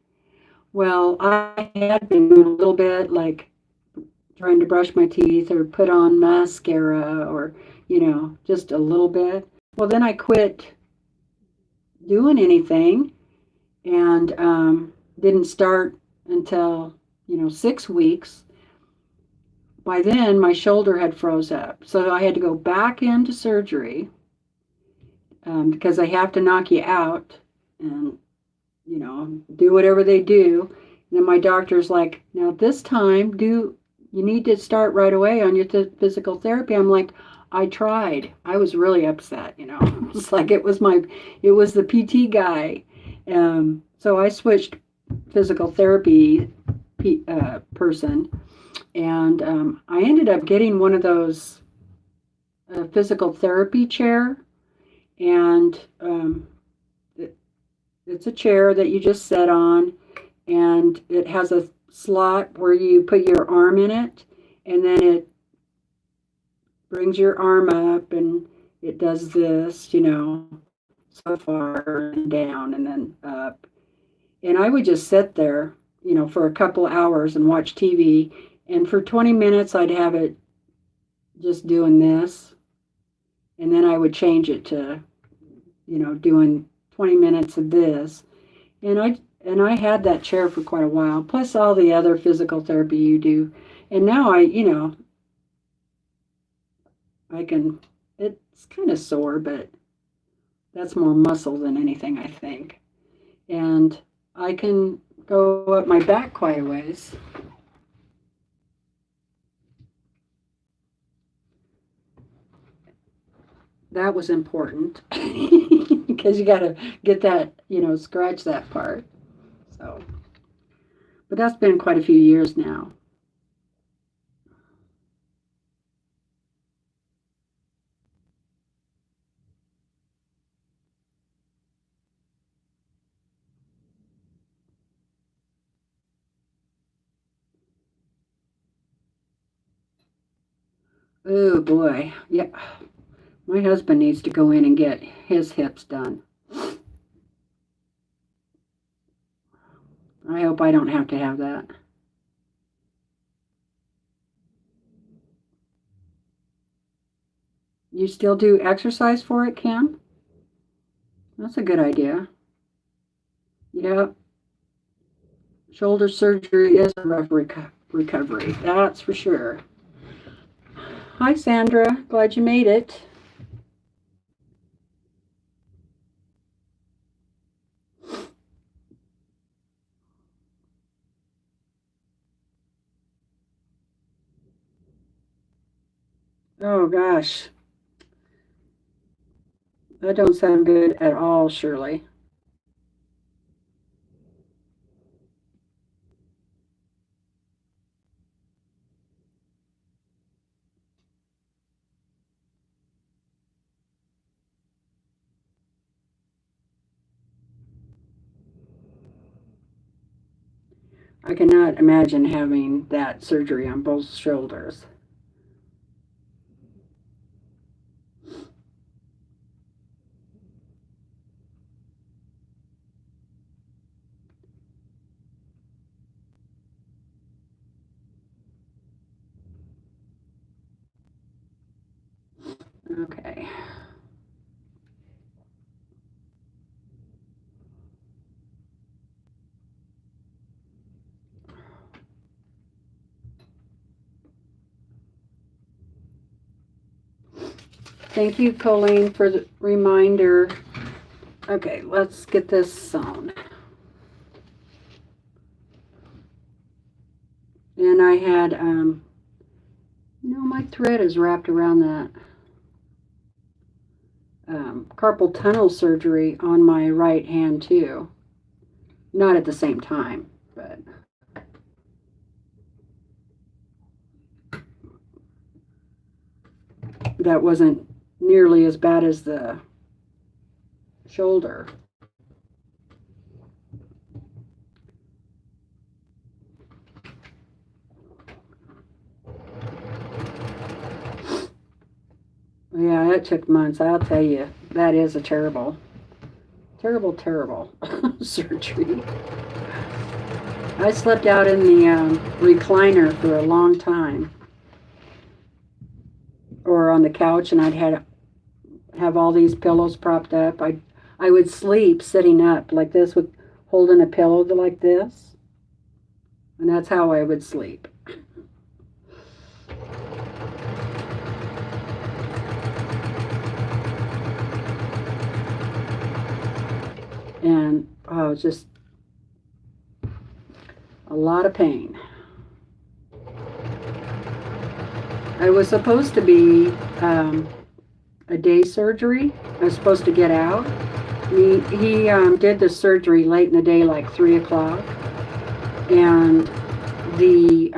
Well, I had been doing a little bit, like trying to brush my teeth or put on mascara or, just a little bit. Well, then I quit doing anything and didn't start until, 6 weeks. By then, my shoulder had froze up. So I had to go back into surgery because they have to knock you out and, do whatever they do. And then my doctor's like, now this time, you need to start right away on your physical therapy. I'm like, I tried. I was really upset, It's like it was the PT guy. So I switched physical therapy person, and I ended up getting one of those physical therapy chair, and it's a chair that you just sit on, and it has a slot where you put your arm in it, and then it brings your arm up, and it does this, so far and down and then up. And I would just sit there, for a couple hours and watch TV. And for 20 minutes, I'd have it just doing this. And then I would change it to, doing 20 minutes of this. And I had that chair for quite a while, plus all the other physical therapy you do. And now it's kind of sore, but that's more muscle than anything, I think. And I can go up my back quite a ways. That was important because you got to get that, scratch that part. So, but that's been quite a few years now. Oh boy. Yeah. My husband needs to go in and get his hips done. I hope I don't have to have that. You still do exercise for it, Kim? That's a good idea. Yeah. Shoulder surgery is a rough recovery. That's for sure. Hi, Sandra. Glad you made it. Oh, gosh. That don't sound good at all, Shirley. I cannot imagine having that surgery on both shoulders. Okay. Thank you, Colleen, for the reminder. Okay, let's get this sewn. And I had, my thread is wrapped around that carpal tunnel surgery on my right hand too. Not at the same time, but that wasn't nearly as bad as the shoulder. Yeah, it took months. I'll tell you, that is a terrible, terrible, terrible surgery. I slept out in the recliner for a long time, or on the couch, and I'd have all these pillows propped up. I would sleep sitting up like this, with holding a pillow like this, and that's how I would sleep. And just a lot of pain. I was supposed to be a day surgery. I was supposed to get out. He did the surgery late in the day, like 3 o'clock, and the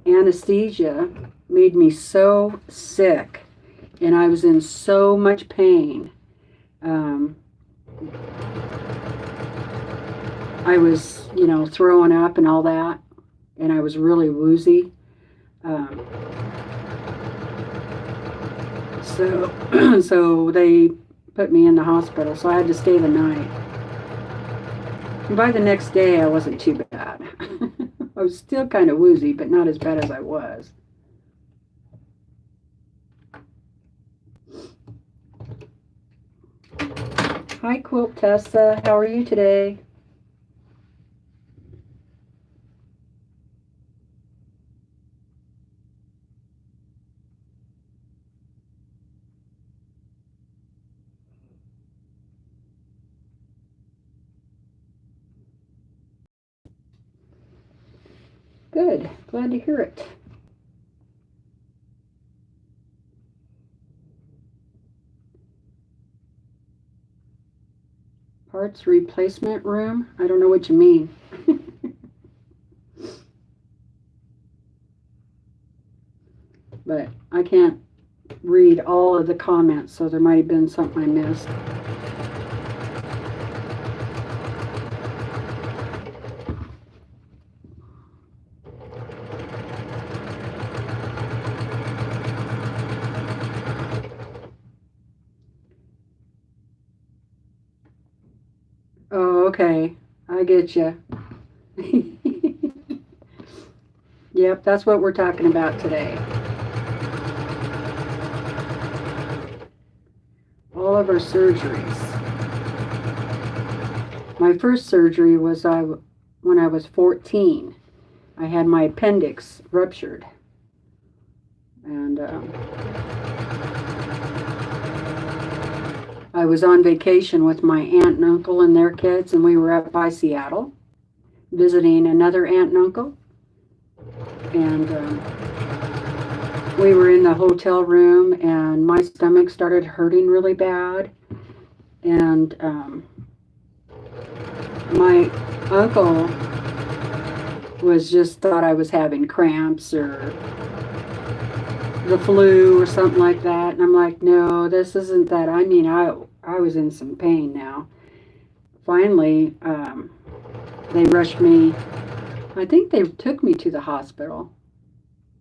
anesthesia made me so sick, and I was in so much pain. I was, throwing up and all that, and I was really woozy. So they put me in the hospital, so I had to stay the night. And by the next day, I wasn't too bad. I was still kind of woozy, but not as bad as I was. Hi, Quilt Tessa. How are you today? Good. Glad to hear it. Parts replacement room? I don't know what you mean. But I can't read all of the comments, so there might have been something I missed. Oh, okay. I get you. Yep, that's what we're talking about today. all of our surgeries. My first surgery was when I was 14. I had my appendix ruptured. And I was on vacation with my aunt and uncle and their kids, and we were up by Seattle visiting another aunt and uncle. And we were in the hotel room, and my stomach started hurting really bad. And my uncle thought I was having cramps or the flu or something like that. And I'm like, no, this isn't that. I mean, I was in some pain now. Finally, they rushed me. I think they took me to the hospital.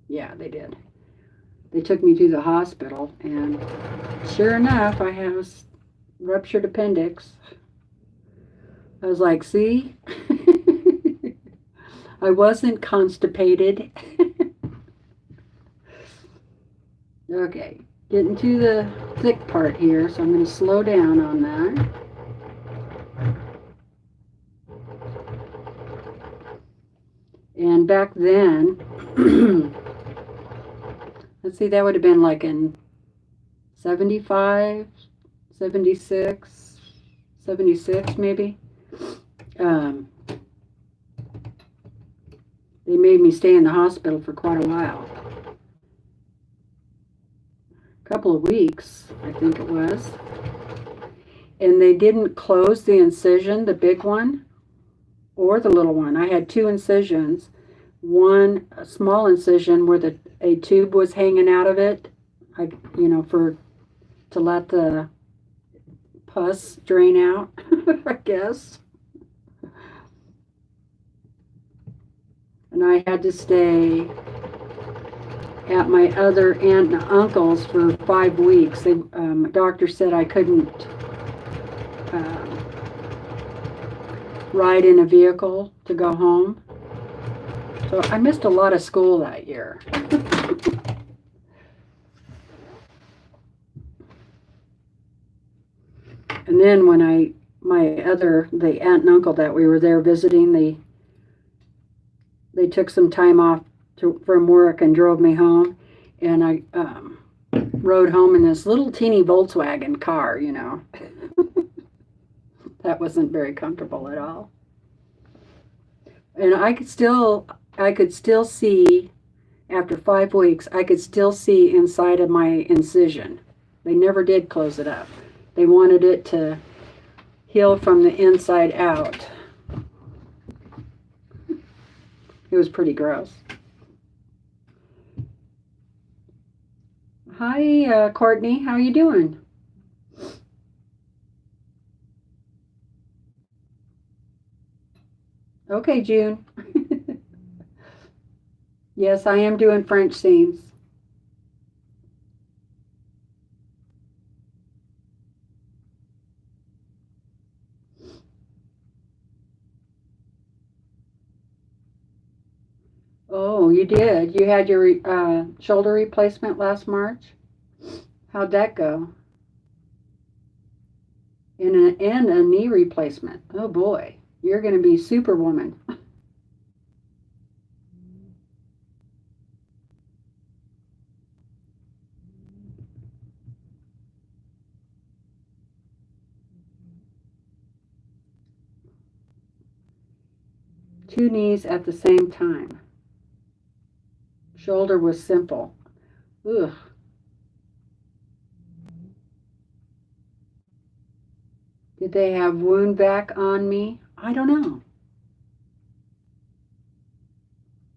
Yeah, they did. They took me to the hospital, and sure enough, I have a ruptured appendix. I was like, see? I wasn't constipated. Okay, getting to the thick part here, so I'm going to slow down on that. And back then, let's see, that would have been like in 75, 76, 76 maybe. They made me stay in the hospital for quite a while. A couple of weeks, I think it was. And they didn't close the incision, the big one, or the little one. I had two incisions. One, a small incision where a tube was hanging out of it, to let the pus drain out, I guess. And I had to stay at my other aunt and uncle's for 5 weeks. The doctor said I couldn't ride in a vehicle to go home. So I missed a lot of school that year. And then when the aunt and uncle that we were there visiting, they took some time off from work and drove me home. And I rode home in this little teeny Volkswagen car, That wasn't very comfortable at all. And I could still see, after 5 weeks, I could still see inside of my incision. They never did close it up. They wanted it to heal from the inside out. It was pretty gross. Hi, Courtney. How you doing? Okay, June. Yes, I am doing French seams. Oh, you did? You had your shoulder replacement last March? How'd that go? And a knee replacement. Oh boy, you're going to be superwoman. Two knees at the same time. Shoulder was simple. Ugh. Did they have wound vac on me? I don't know.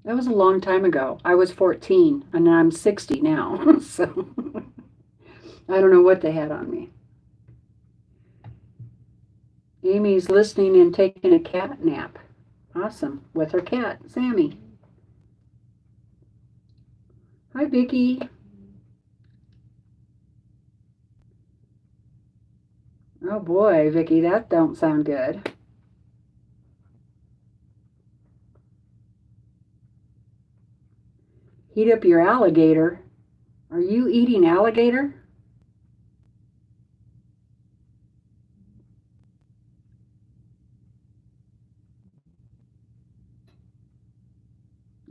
That was a long time ago. I was 14 and I'm 60 now. So I don't know what they had on me. Amy's listening and taking a cat nap. Awesome. With her cat, Sammy. Hi, Vicki. Oh boy, Vicki, that don't sound good. Heat up your alligator. Are you eating alligator?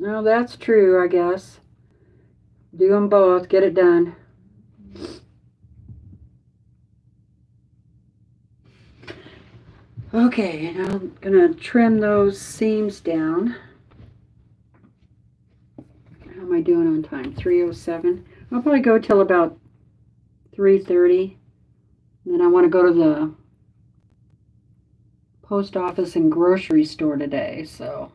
Well, that's true, I guess. Do them both. Get it done. Okay, now I'm gonna trim those seams down. How am I doing on time? 3:07. I'll probably go till about 3:30. Then I want to go to the post office and grocery store today, so.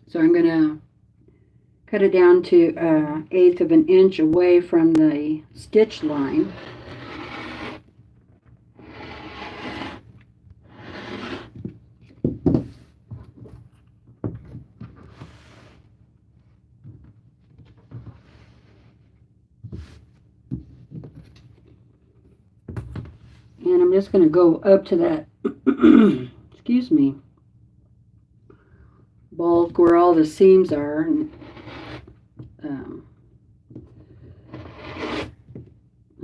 So I'm gonna cut it down to 1/8 of an inch away from the stitch line. And I'm just going to go up to that, excuse me, bulk where all the seams are. And,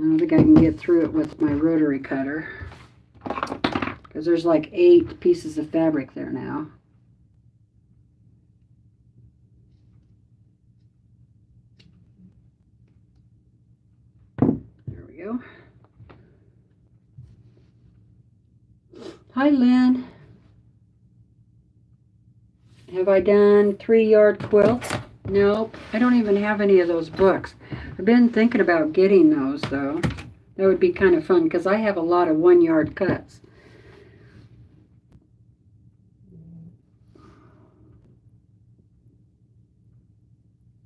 I don't think I can get through it with my rotary cutter because there's like 8 pieces of fabric there now. There we go. Hi, Lynn. Have I done 3-yard quilts? Nope. I don't even have any of those books. I've been thinking about getting those, though. That would be kind of fun because I have a lot of 1-yard cuts.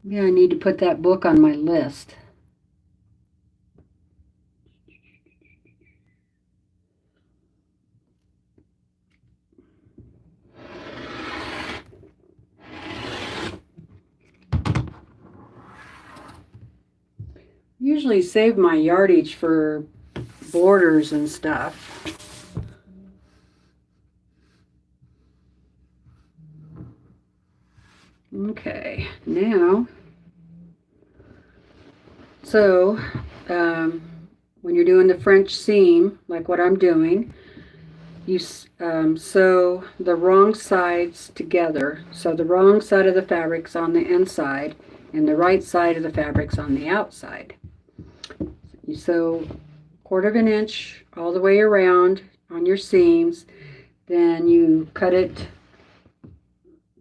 Yeah, I need to put that book on my list. Usually save my yardage for borders and stuff. Okay, now, so when you're doing the French seam, like what I'm doing, you sew the wrong sides together. So the wrong side of the fabric's on the inside and the right side of the fabric's on the outside. You sew 1/4 of an inch all the way around on your seams, then you cut it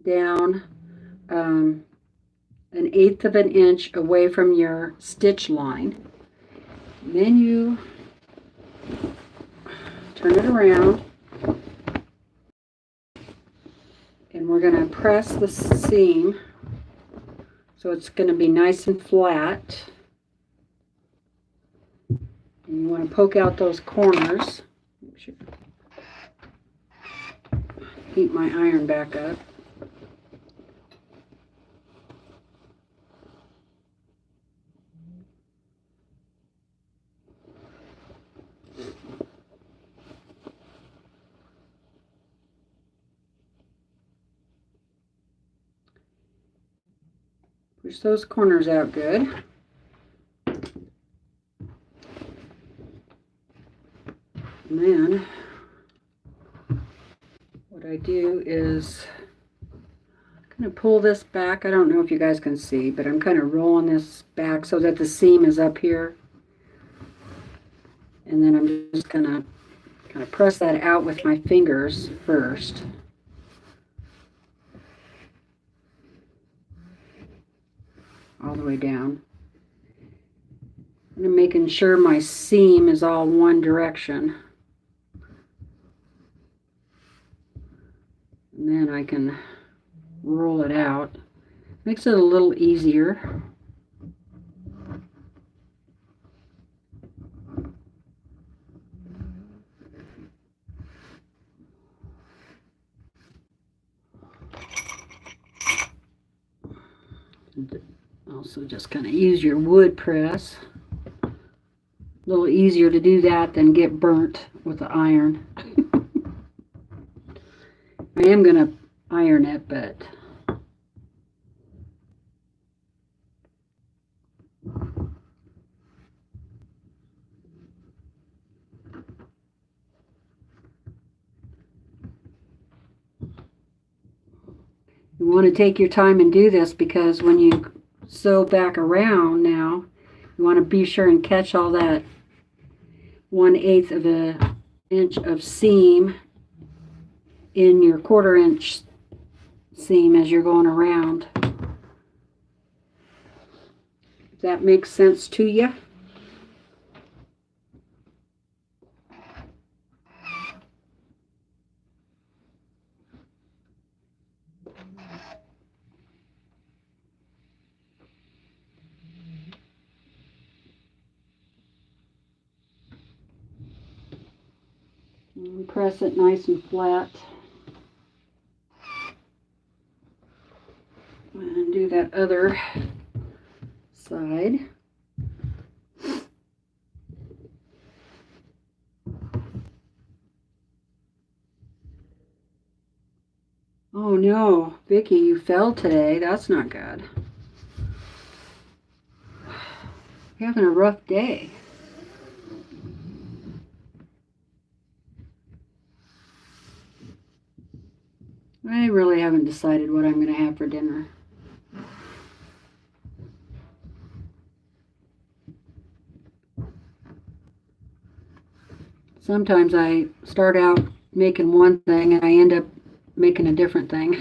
down 1/8 of an inch away from your stitch line. And then you turn it around and we're going to press the seam so it's going to be nice and flat. And you want to poke out those corners. Heat my iron back up. Push those corners out good. And then what I do is kind of pull this back. I don't know if you guys can see, but I'm kind of rolling this back so that the seam is up here. And then I'm just gonna kind of press that out with my fingers first. All the way down. And I'm making sure my seam is all one direction. And then I can roll it out. Makes it a little easier. Also just kind of use your wood press. A little easier to do that than get burnt with the iron. I am going to iron it, but You want to take your time and do this because when you sew back around now, you want to be sure and catch all that 1/8 of an inch of seam in your 1/4 inch seam as you're going around. If that makes sense to you. And press it nice and flat. And do that other side. Oh no, Vicky, you fell today. That's not good. You're having a rough day. I really haven't decided what I'm going to have for dinner. Sometimes I start out making one thing and I end up making a different thing.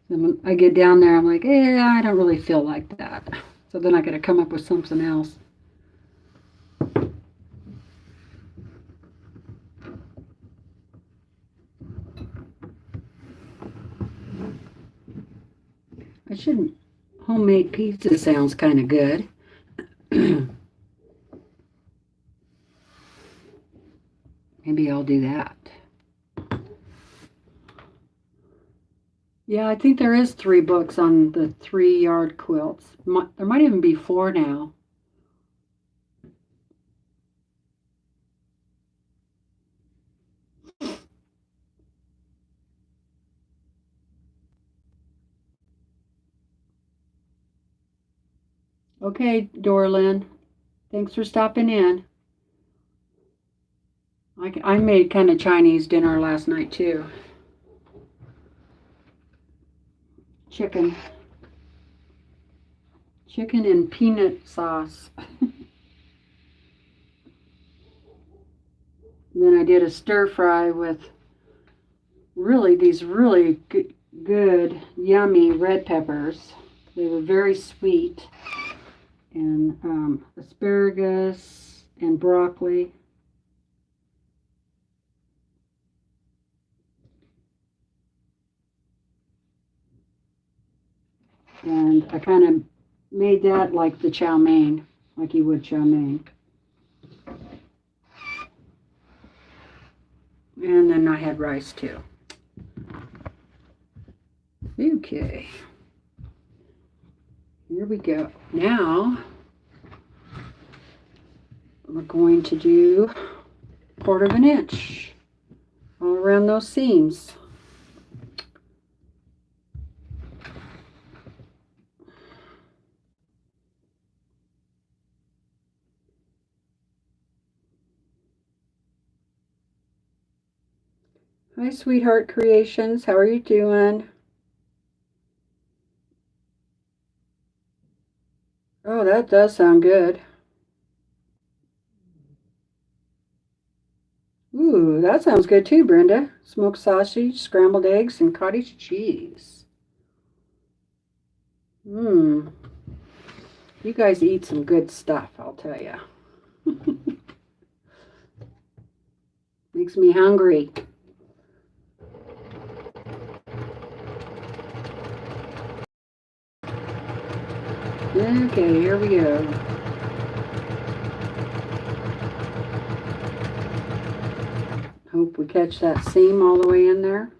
And when I get down there, I'm like, I don't really feel like that. So then I got to come up with something else. I shouldn't. Homemade pizza sounds kind of good. Maybe I'll do that. Yeah, I think there is 3 books on the 3-yard quilts. There might even be 4 now. Okay, Dorlyn. Thanks for stopping in. I made kind of Chinese dinner last night too. Chicken and peanut sauce. Then I did a stir fry with these really good, yummy red peppers. They were very sweet. And asparagus and broccoli. And I kind of made that like the chow mein, like you would chow mein. And then I had rice too. Okay. Here we go. Now we're going to do 1/4 inch all around those seams. Hi, Sweetheart Creations. How are you doing? Oh, that does sound good. Ooh, that sounds good too, Brenda. Smoked sausage, scrambled eggs, and cottage cheese. You guys eat some good stuff, I'll tell you. Makes me hungry. Okay, here we go. Hope we catch that seam all the way in there.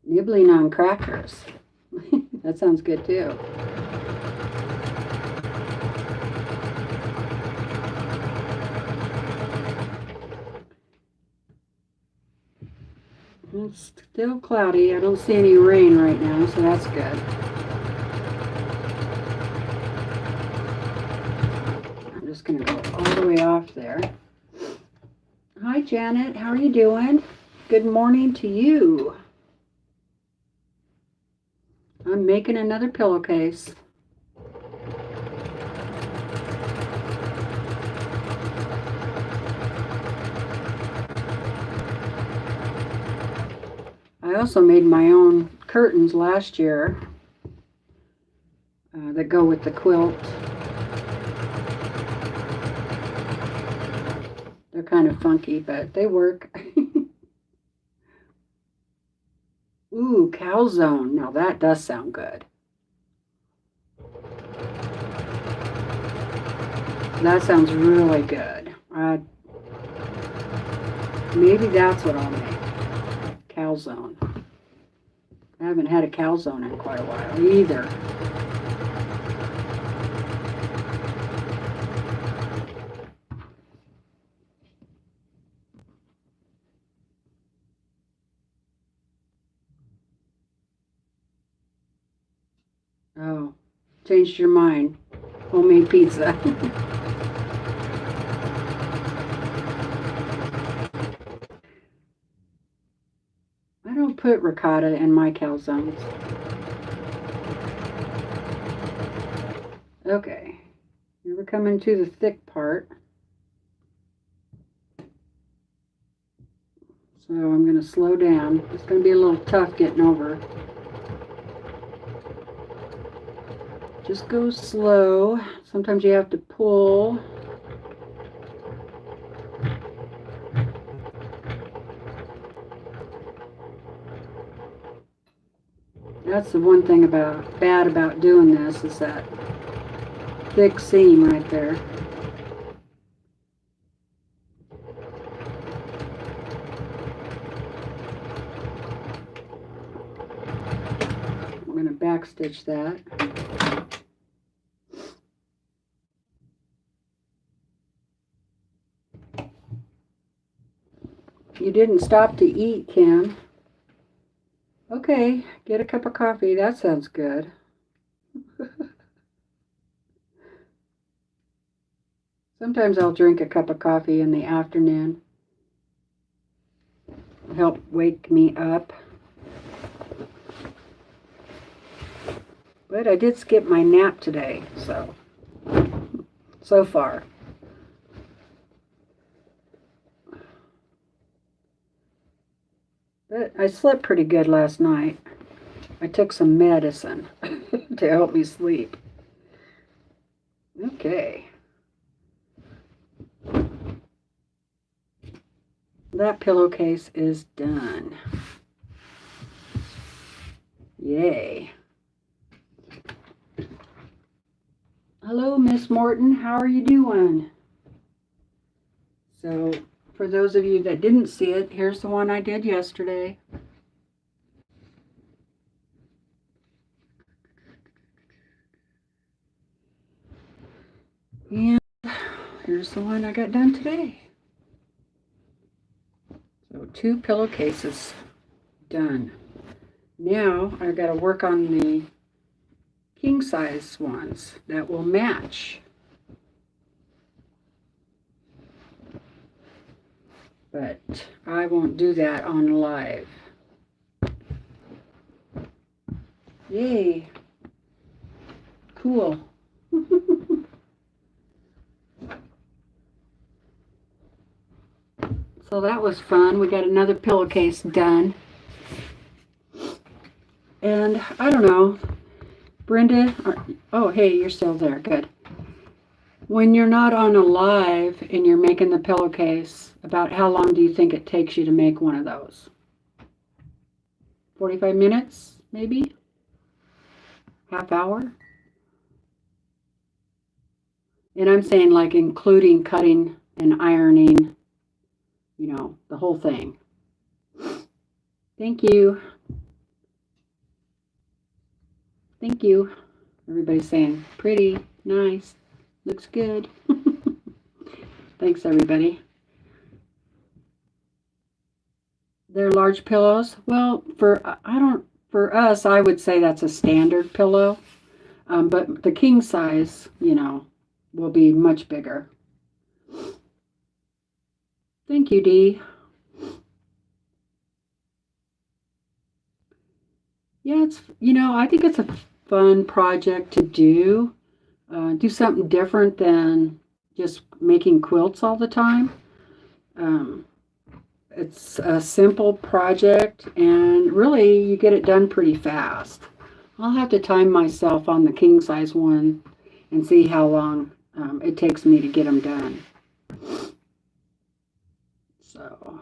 Nibbling on crackers. That sounds good too. It's still cloudy. I don't see any rain right now, so that's good. I'm just going to go all the way off there. Hi, Janet. How are you doing? Good morning to you. I'm making another pillowcase. I also made my own curtains last year that go with the quilt. They're kind of funky, but they work. Ooh, calzone. Now that does sound good. That sounds really good. Maybe that's what I'll make. Calzone. I haven't had a calzone in quite a while either. Oh, changed your mind. Homemade pizza. I don't put ricotta in my calzones. Okay, here we're coming to the thick part. So I'm going to slow down. It's going to be a little tough getting over. Just go slow. Sometimes you have to pull. That's the one thing bad about doing this is that thick seam right there. I'm going to backstitch that. You didn't stop to eat, Kim. Okay, get a cup of coffee. That sounds good. Sometimes I'll drink a cup of coffee in the afternoon. It'll help wake me up. But I did skip my nap today, so far. But I slept pretty good last night. I took some medicine to help me sleep. Okay. That pillowcase is done. Yay. Hello, Miss Morton. How are you doing? So, for those of you that didn't see it, here's the one I did yesterday. And here's the one I got done today. So 2 pillowcases done. Now I got to work on the king size ones that will match. But I won't do that on live. Yay. Cool. So that was fun. We got another pillowcase done. And I don't know, Brenda, oh, hey, you're still there. Good. When you're not on a live and you're making the pillowcase, about how long do you think it takes you to make one of those? 45 minutes, maybe? Half hour? And I'm saying like including cutting and ironing, you know, the whole thing. Thank you. Thank you. Everybody's saying pretty, nice, looks good. Thanks, everybody. They're large pillows. Well, for us, I would say that's a standard pillow. But the king size, will be much bigger. Thank you, Dee. Yeah, I think it's a fun project to do. Do something different than just making quilts all the time. Um, it's a simple project, and really, you get it done pretty fast. I'll have to time myself on the king size one and see how long it takes me to get them done. So,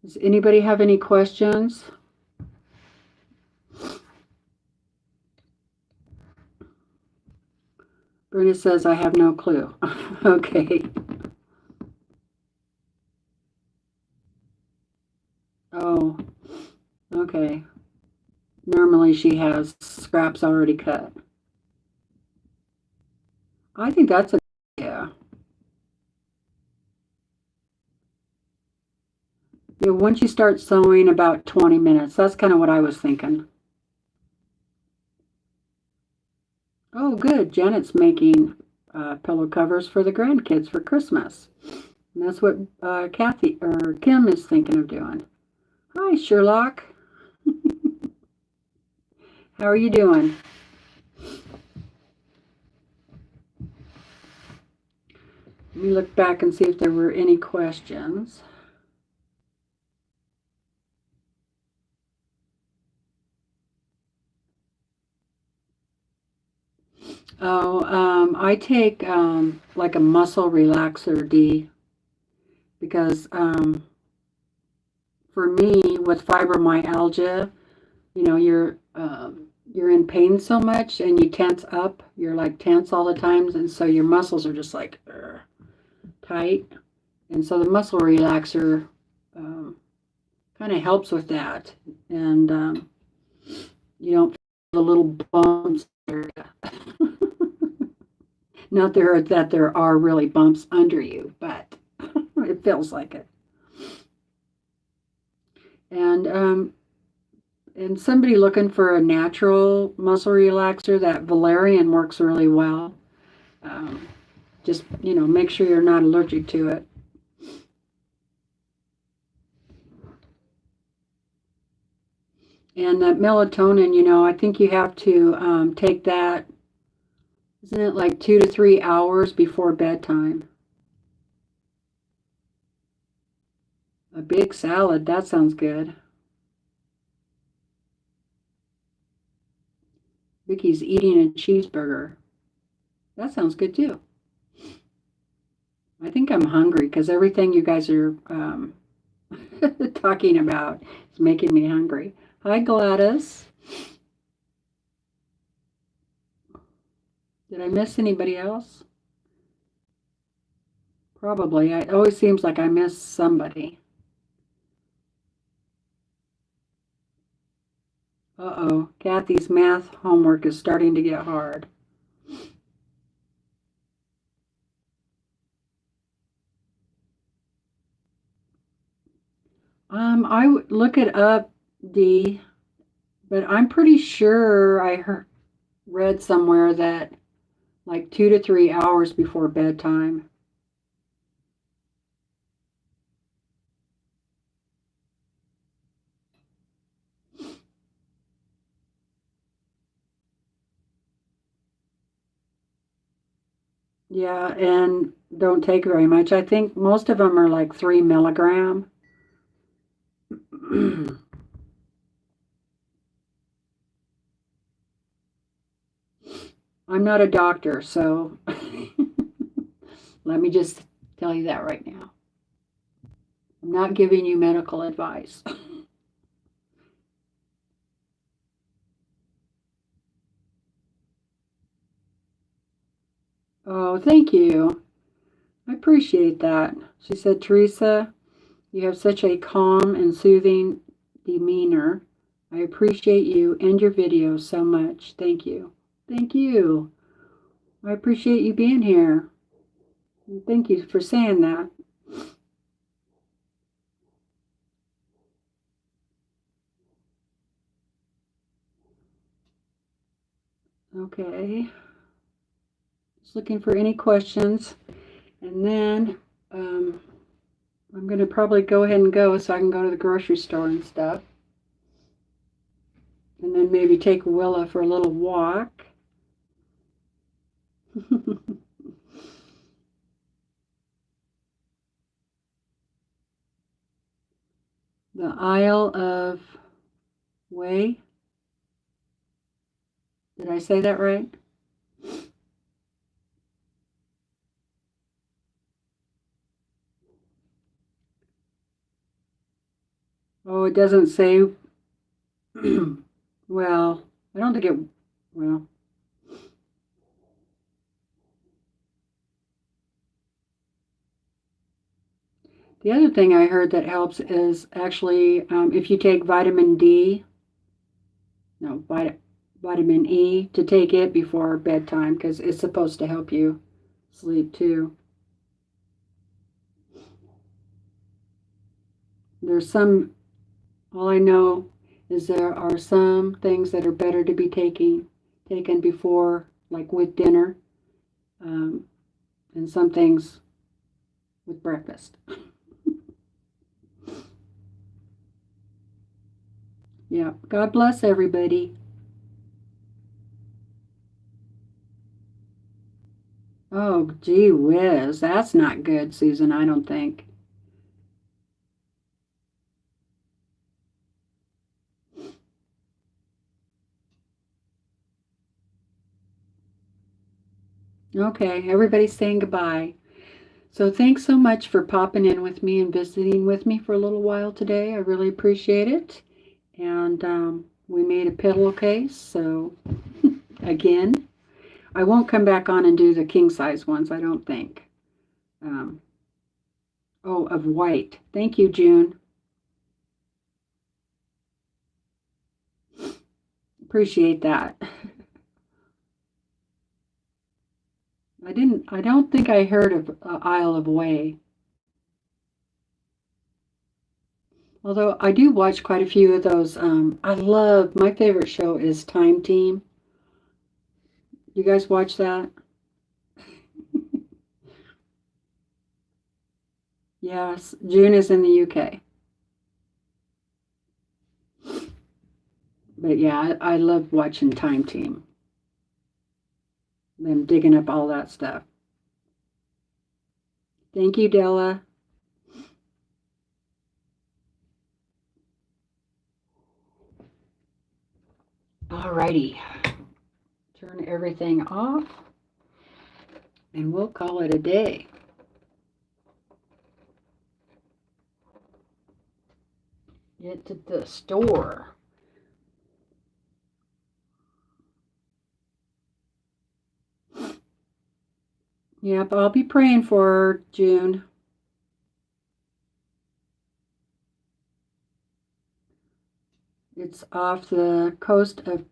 does anybody have any questions? Brenda says, I have no clue. Okay. Oh, okay. Normally she has scraps already cut. I think that's a yeah. Yeah, once you start sewing about 20 minutes, that's kind of what I was thinking. Oh, good. Janet's making pillow covers for the grandkids for Christmas. And that's what Kathy or Kim is thinking of doing. Hi, Sherlock. How are you doing? Let me look back and see if there were any questions. Oh, I take like a muscle relaxer, D, because for me with fibromyalgia, you're in pain so much and you tense up. You're like tense all the times, and so your muscles are just like tight. And so the muscle relaxer um, kind of helps with that, and you don't feel the little bumps. Not that there are really bumps under you, but it feels like it. And somebody looking for a natural muscle relaxer, that valerian works really well. Um, just make sure you're not allergic to it. And that melatonin, I think you have to take that. Isn't it like 2 to 3 hours before bedtime? A big salad, that sounds good. Vicky's eating a cheeseburger. That sounds good too. I think I'm hungry because everything you guys are talking about is making me hungry. Hi, Gladys. Did I miss anybody else? Probably. It always seems like I miss somebody. Uh-oh. Kathy's math homework is starting to get hard. I would look it up, Dee, but I'm pretty sure I read somewhere that like 2 to 3 hours before bedtime. Yeah, and don't take very much. I think most of them are like 3 milligram. I'm not a doctor, so let me just tell you that right now. I'm not giving you medical advice. Oh, thank you. I appreciate that. She said, Teresa, you have such a calm and soothing demeanor. I appreciate you and your videos so much. Thank you. Thank you. I appreciate you being here. Thank you for saying that. Okay. Just looking for any questions. And then I'm going to probably go ahead and go so I can go to the grocery store and stuff. And then maybe take Willa for a little walk. The Isle of Way. Did I say that right? Oh, it doesn't say. Well, I don't think it. Well, the other thing I heard that helps is actually if you take vitamin D, no, vitamin E, to take it before bedtime because it's supposed to help you sleep too. There's some, all I know is there are some things that are better to be taken before, like with dinner, and some things with breakfast. Yeah, God bless everybody. Oh, gee whiz, that's not good, Susan, I don't think. Okay, everybody's saying goodbye. So thanks so much for popping in with me and visiting with me for a little while today. I really appreciate it. And we made a pillowcase, so again, I won't come back on and do the king size ones, I don't think. Oh, of white. Thank you, June. Appreciate that. I don't think I heard of Isle of Way. Although I do watch quite a few of those. My favorite show is Time Team. You guys watch that? Yes, June is in the UK. But yeah, I love watching Time Team. Them digging up all that stuff. Thank you, Della. Alrighty. Turn everything off and we'll call it a day. Get to the store. Yep, I'll be praying for her, June. It's off the coast of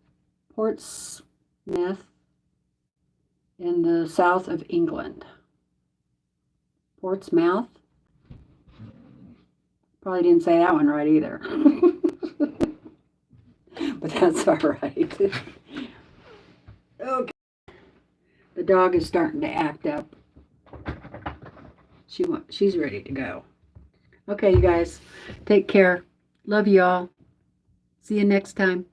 Portsmouth in the south of England. Portsmouth? Probably didn't say that one right either. But that's all right. Okay. The dog is starting to act up. She's ready to go. Okay, you guys. Take care. Love you all. See you next time.